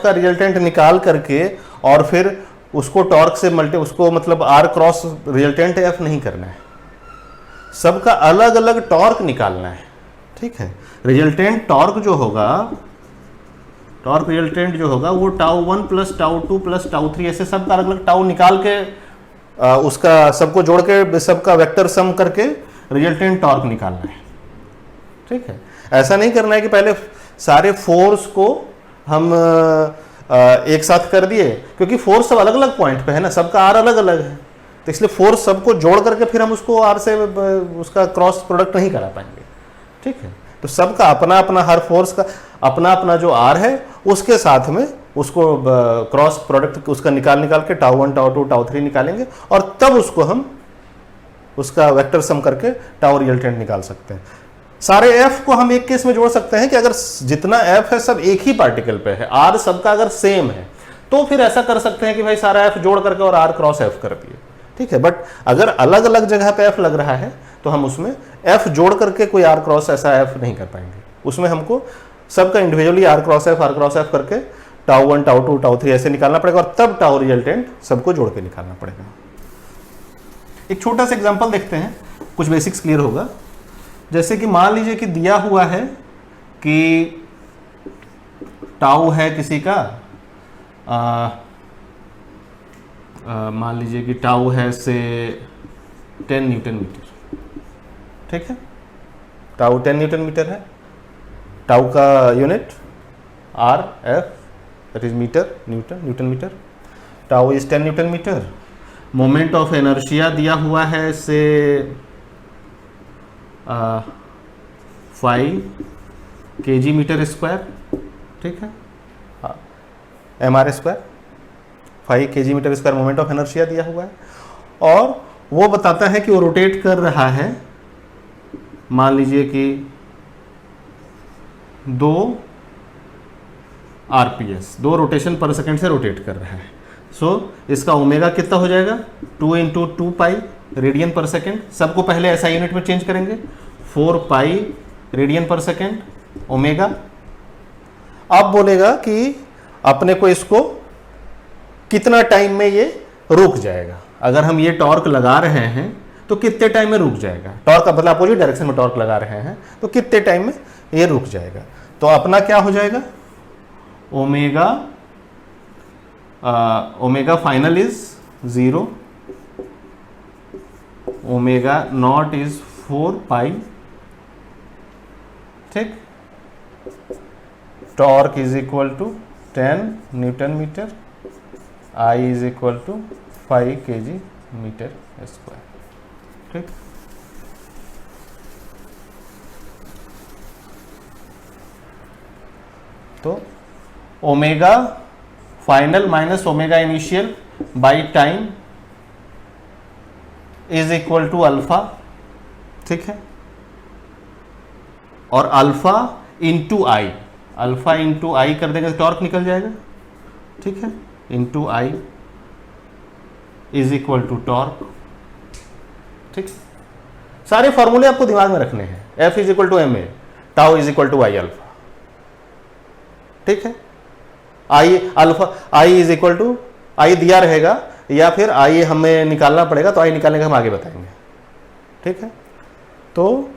का रिजल्टेंट निकाल करके और फिर उसको टॉर्क से उसको मतलब आर क्रॉस रिजल्टेंट एफ नहीं करना है, सबका अलग अलग टॉर्क निकालना है, ठीक है। रिजल्टेंट टॉर्क जो होगा, टॉर्क रिजल्टेंट जो होगा वो tau 1 plus tau 2 plus tau 3 ऐसे सबका अलग अलग टाउ निकाल के उसका सबको जोड़ के सबका वेक्टर सम करके रिजल्टेंट टॉर्क निकालना है, ठीक है। ऐसा नहीं करना है कि पहले सारे फोर्स को हम एक साथ कर दिए, क्योंकि फोर्स सब अलग अलग पॉइंट पे है ना, सबका आर अलग अलग है, तो इसलिए फोर्स सबको जोड़ करके फिर हम उसको आर से उसका क्रॉस प्रोडक्ट नहीं करा पाएंगे, ठीक है। तो सबका अपना अपना, हर फोर्स का अपना अपना जो आर है उसके साथ में उसको क्रॉस प्रोडक्ट उसका निकाल के टाउ 1 टाउ 2 टाउ 3 निकालेंगे, और तब उसको हम उसका वेक्टर सम करके टाउ रिजल्टेंट निकाल सकते हैं। सारे एफ को हम एक केस में जोड़ सकते हैं कि अगर जितना एफ है सब एक ही पार्टिकल पे है, आर सबका अगर सेम है, तो फिर ऐसा कर सकते हैं कि भाई सारा एफ जोड़ करके और आर क्रॉस एफ कर दिए, ठीक है। बट अगर अलग अलग जगह पे एफ लग रहा है तो हम उसमें एफ जोड़ करके कोई आर क्रॉस ऐसा एफ नहीं कर पाएंगे, उसमें हमको सबका इंडिविजुअली आर क्रॉस एफ करके टाउ 1 टाउ 2 टाउ 3 ऐसे निकालना पड़ेगा, और तब टाउ रिजल्टेंट सबको जोड़ के निकालना पड़ेगा। एक छोटा सा एग्जांपल देखते हैं, कुछ बेसिक्स क्लियर होगा। जैसे कि मान लीजिए कि दिया हुआ है कि टाउ है किसी का मान लीजिए कि टाउ है से 10 न्यूटन मीटर, ठीक है, टाउ 10 न्यूटन मीटर है, टाउ का unit r F that is metre, newton metre, tau is 10 newton metre, moment of inertia दिया हुआ है से 5 kg मीटर स्क्वायर, ठीक है, mr square, 5 kg metre square moment of inertia दिया हुआ है, और वो बताता है कि वो रोटेट कर रहा है, मान लीजिए कि 2 RPS, 2 रोटेशन पर सेकेंड से रोटेट कर रहा है। सो इसका ओमेगा कितना हो जाएगा, 2 into 2 pi radian per second, सबको पहले ऐसा यूनिट में चेंज करेंगे, 4 pi radian per second omega. अब बोलेगा कि अपने को इसको कितना टाइम में ये रुक जाएगा, अगर हम ये टॉर्क लगा रहे हैं तो कितने टाइम में रुक जाएगा, टॉर्क का मतलब अपोजिट डायरेक्शन में टॉर्क लगा रहे हैं तो कितने टाइम में ये रुक जाएगा। तो अपना क्या हो जाएगा, omega final is 0, omega naught is 4 pi, ठीक, torque is equal to 10 newton metre, I is equal to 5 kg metre square, ठीक। तो omega final minus omega initial by time is equal to alpha, ठीक है, और alpha into I, alpha into I कर देंगे तो torque निकल जाएगा, ठीक है, into I is equal to torque, ठीक। सारे फॉर्मूले आपको दिमाग में रखने हैं, F is equal to M A, tau is equal to I alpha, ठीक है, I alpha, I is equal to, I दिया रहेगा या फिर आई हमें निकालना पड़ेगा, तो आई निकालने का हम आगे बताएंगे, ठीक है। तो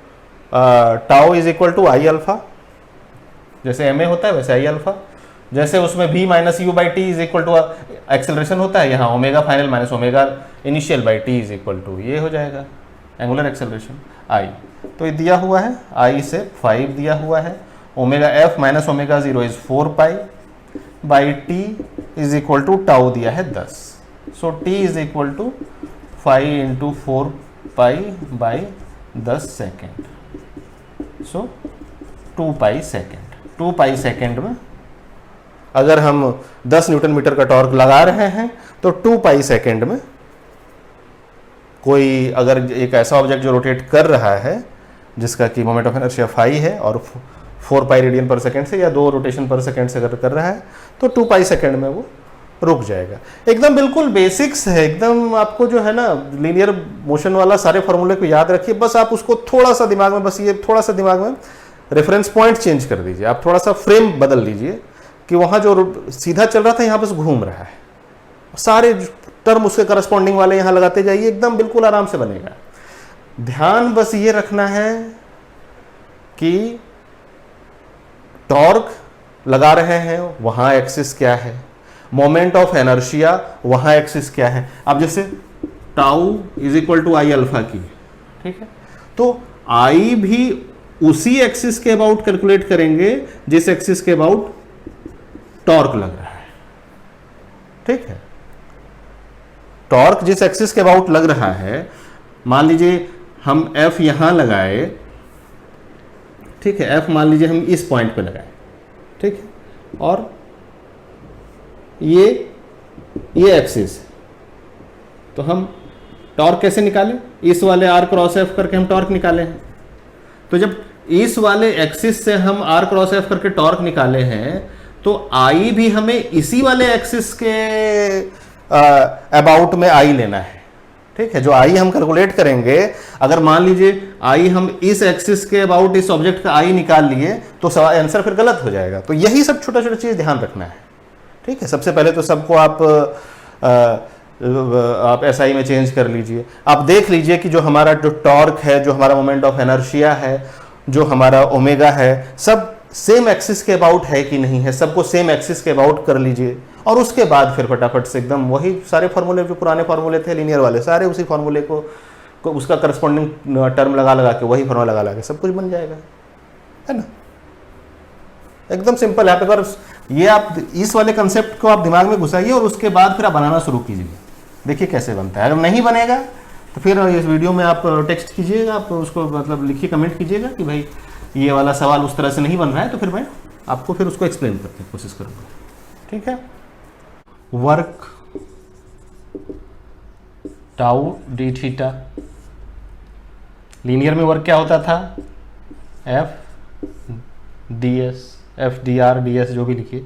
tau is equal to I alpha, जैसे एम ए होता है वैसे आई अल्फा, जैसे उसमें v minus u by T is equal to acceleration होता है, यहाँ omega final minus omega initial by T is equal to ये हो जाएगा एंगुलर एक्सेलरेशन आई। तो ये दिया हुआ है, आई से 5 दिया हुआ है, omega F minus omega 0 is 4 pi by T is equal to tau दिया है 10, so T is equal to 5 into 4 pi by 10 second, so 2 pi second. 2 pi second में अगर हम 10 न्यूटन मीटर का टॉर्क लगा रहे हैं तो 2 पाई सेकेंड में कोई अगर एक ऐसा ऑब्जेक्ट जो रोटेट कर रहा है जिसका कि मोमेंट ऑफ इनर्शिया 5 है और 4 पाई रेडियन पर सेकेंड से या 2 रोटेशन पर सेकेंड से अगर कर रहा है तो 2 पाई सेकेंड में वो रुक जाएगा। एकदम बिल्कुल बेसिक्स है, एकदम आपको जो है ना लीनियर मोशन वाला सारे फॉर्मूले को याद रखिए, बस आप उसको थोड़ा सा दिमाग में, बस ये थोड़ा सा दिमाग में रेफरेंस पॉइंट चेंज कर दीजिए, आप थोड़ा सा फ्रेम बदल लीजिए कि वहाँ जो सीधा चल रहा था यहाँ बस घूम रहा है, सारे टर्म उसके करस्पॉन्डिंग वाले यहाँ लगाते जाइए, एकदम बिल्कुल आराम से बनेगा। ध्यान बस ये रखना है कि टॉर्क लगा रहे हैं वहाँ एक्सिस क्या है, मोमेंट ऑफ एनर्शिया वहाँ एक्सिस क्या है। अब जैसे tau is equal to I alpha की, ठीक है, तो आई भी उसी एक्सिस के अबाउट कैलकुलेट करेंगे जिस एक्सिस के अबाउट टॉर्क लग रहा है, ठीक है। टॉर्क जिस एक्सिस के अबाउट लग रहा है, मान लीजिए हम एफ यहां लगाए, ठीक है, एफ मान लीजिए हम इस पॉइंट पे लगाए, ठीक है, और ये एक्सिस, तो हम टॉर्क कैसे निकालें, इस वाले आर क्रॉस एफ करके हम टॉर्क निकाले हैं। तो जब इस वाले एक्सिस से हम आर क्रॉस एफ करके टॉर्क निकाले हैं तो आई भी हमें इसी वाले एक्सिस के अबाउट में आई लेना है, ठीक है। जो आई हम कैलकुलेट करेंगे, अगर मान लीजिए आई हम इस एक्सिस के अबाउट इस ऑब्जेक्ट का आई निकाल लिए तो आंसर फिर गलत हो जाएगा। तो यही सब छोटा छोटा चीज ध्यान रखना है, ठीक है। सबसे पहले तो सबको आप एसआई में चेंज कर लीजिए, आप देख लीजिए कि जो हमारा जो टॉर्क है, जो हमारा मोमेंट ऑफ एनर्शिया है, जो हमारा ओमेगा है, सब सेम एक्सिस के अबाउट है कि नहीं है, सबको सेम एक्सिस के अबाउट कर लीजिए। और उसके बाद फिर फटाफट से एकदम वही सारे फार्मूले जो पुराने फार्मूले थे लीनियर वाले, सारे उसी फार्मूले को उसका करस्पॉन्डिंग टर्म लगा लगा के, वही फार्मूला लगा लगा के सब कुछ बन जाएगा, है ना। एकदम सिंपल है। पर ये आप इस वाले कंसेप्ट को आप दिमाग में घुसाइए और उसके बाद फिर आप बनाना शुरू कीजिए, देखिए कैसे बनता है। अगर नहीं बनेगा तो फिर इस वीडियो में आप टेक्स्ट कीजिएगा, आप उसको मतलब लिखिए, कमेंट कीजिएगा कि भाई ये वाला सवाल उस तरह से नहीं बन रहा है, तो फिर मैं आपको फिर उसको एक्सप्लेन करने की कोशिश करूँगा, ठीक है। Work tau D theta, linear में वर्क क्या होता था, F D S, F D R D S जो भी लिखिए,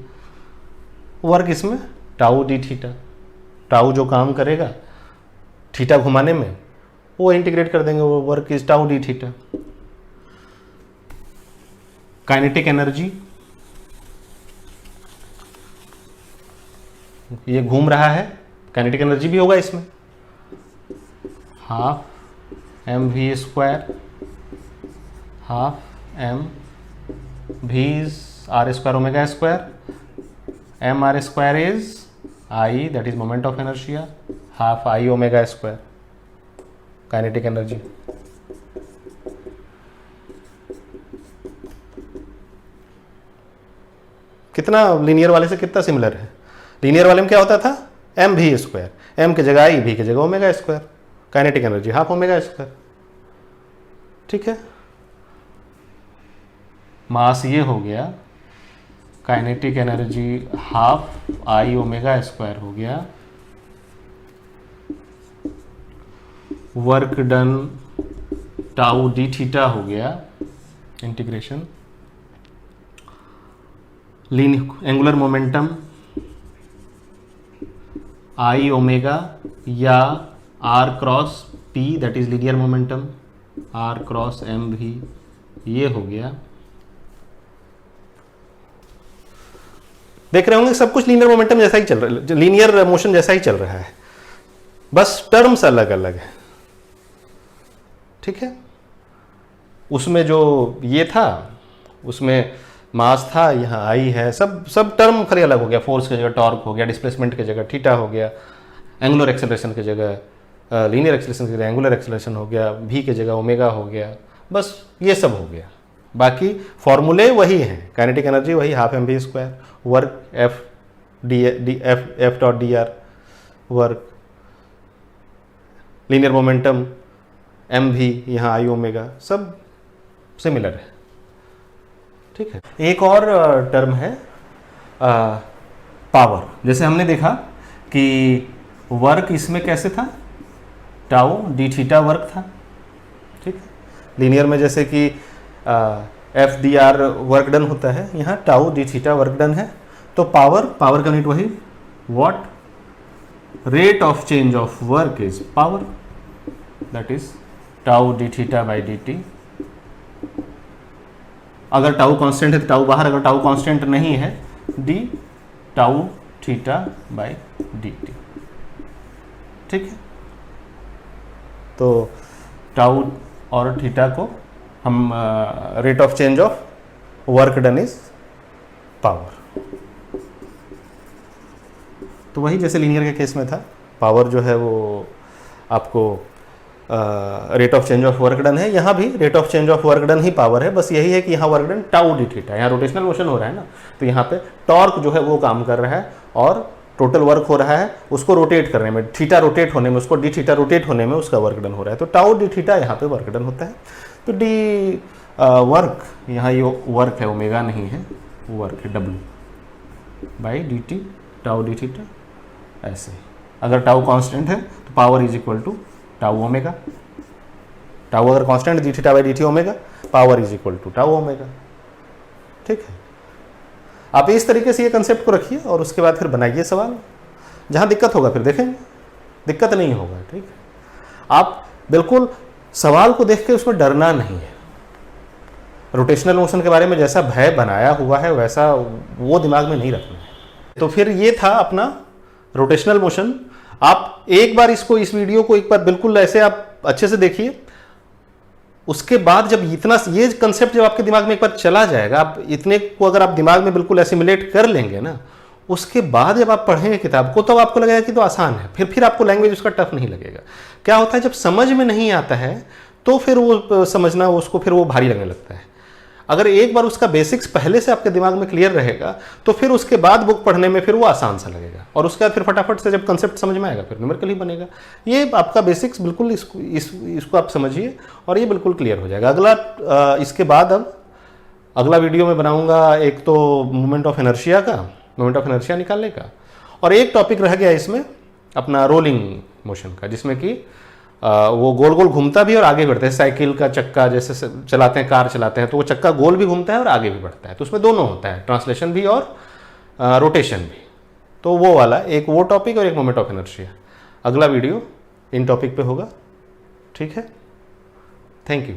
वर्क इसमें टाउ डी थीटा, टाउ जो काम करेगा थीटा घुमाने में वो इंटीग्रेट कर देंगे, वो work is tau D theta. Kinetic energy, ये घूम रहा है, काइनेटिक एनर्जी भी होगा इसमें, half m v square, half m v r square omega square, m are square is I, that is moment of inertia, half I omega square, kinetic energy. कितना linear वाले से कितना सिमिलर है। Linear वाले में क्या होता था, एम वी स्क्वायर, एम की जगह आई, वी की जगह omega square, kinetic energy half omega square, ठीक है। मास ये हो गया, kinetic energy half I omega square हो गया, work done tau D theta हो गया, integration, angular momentum I omega या R cross P, that is linear momentum, R cross M भी, ये हो गया। देख रहे होंगे सब कुछ लीनियर मोमेंटम जैसा ही चल रहा है, लीनियर मोशन जैसा ही चल रहा है, बस टर्म्स अलग अलग है, ठीक है। उसमें जो ये था उसमें मास था, यहाँ आई है, सब टर्म खरी अलग हो गया, फोर्स की जगह टॉर्क हो गया, डिस्प्लेसमेंट की जगह थीटा हो गया, एंगुलर एक्सेलरेशन की जगह लीनियर एक्सेलरेशन की जगह एंगुलर एक्सेलरेशन हो गया, भी की जगह ओमेगा हो गया, बस ये सब हो गया। बाकी फॉर्मूले वही हैं, काइनेटिक एनर्जी वही half m v square, work F d F dot d r work, linear momentum m भी, यहाँ आई ओमेगा, सब सिमिलर है, ठीक है। एक और टर्म है पावर। जैसे हमने देखा कि वर्क इसमें कैसे था, टाउ डी थीटा वर्क था, ठीक है। लीनियर में जैसे कि F D r work done होता है, यहाँ tau D theta work done है। तो पावर का यूनिट वही, what rate of change of work is power, that is tau D theta by D T. अगर टाउ कांस्टेंट है तो टाउ बाहर, अगर टाउ कांस्टेंट नहीं है D tau theta by D T, ठीक है। तो टाउ और थीटा को हम rate of change of work done is power. तो वही जैसे लीनियर के केस में था, पावर जो है वो आपको rate of change of work done है, यहाँ भी rate of change of work done he power है। बस यही है कि यहाँ work done tau D theta, यहाँ रोटेशनल मोशन हो रहा है ना, तो यहाँ पे टॉर्क जो है वो काम कर रहा है और टोटल वर्क हो रहा है, उसको रोटेट करने में, थीटा रोटेट होने में, उसको डी थीटा रोटेट होने में उसका वर्क डन हो रहा है। तो टाउ डी थीटा यहाँ पे वर्क डन होता है। तो डी वर्क, यहाँ ये वर्क है, ओमेगा नहीं है, वर्क है W by D T tau D theta. ऐसे अगर टाउ कांस्टेंट है तो power is equal to tau omega, tau अगर constant D theta by D T omega, power is equal to tau omega, ठीक है। आप इस तरीके से ये कंसेप्ट को रखिए और उसके बाद फिर बनाइए सवाल। जहाँ दिक्कत होगा फिर देखेंगे, दिक्कत नहीं होगा, ठीक है। आप बिल्कुल सवाल को देख के उसमें डरना नहीं है। रोटेशनल मोशन के बारे में जैसा भय बनाया हुआ है वैसा वो दिमाग में नहीं रखना है। तो फिर ये था अपना रोटेशनल मोशन। आप एक बार इसको, इस वीडियो को एक बार बिल्कुल ऐसे आप अच्छे से देखिए। उसके बाद जब इतना ये कंसेप्ट जब आपके दिमाग में एक बार चला जाएगा, आप इतने को अगर आप दिमाग में बिल्कुल एसिमुलेट कर लेंगे ना, उसके बाद जब आप पढ़ेंगे किताब को तो आपको लगेगा कि तो आसान है, फिर आपको लैंग्वेज उसका टफ नहीं लगेगा। क्या होता है जब समझ में नहीं आता है तो फिर वो समझना उसको फिर वो भारी लगने लगता है। अगर एक बार उसका बेसिक्स पहले से आपके दिमाग में क्लियर रहेगा तो फिर उसके बाद बुक पढ़ने में फिर वो आसान सा लगेगा, और उसके बाद फिर फटाफट से जब कंसेप्ट समझ में आएगा फिर न्यूमेरिकल ही बनेगा। ये आपका बेसिक्स बिल्कुल इसको आप समझिए और ये बिल्कुल क्लियर हो जाएगा। अगला इसके बाद अब अगला वीडियो में बनाऊंगा एक तो मोमेंट ऑफ इनर्शिया का, मोमेंट ऑफ इनर्शिया निकालने का, और एक टॉपिक रह गया इसमें अपना रोलिंग मोशन का, जिसमें कि वो गोल गोल घूमता भी और आगे बढ़ता है। साइकिल का चक्का जैसे चलाते हैं, कार चलाते हैं, तो वो चक्का गोल भी घूमता है और आगे भी बढ़ता है, तो उसमें दोनों होता है, ट्रांसलेशन भी और रोटेशन भी। तो वो वाला एक वो टॉपिक और एक मोमेंट ऑफ इनर्शिया, अगला वीडियो इन टॉपिक पे होगा। ठीक है, थैंक यू।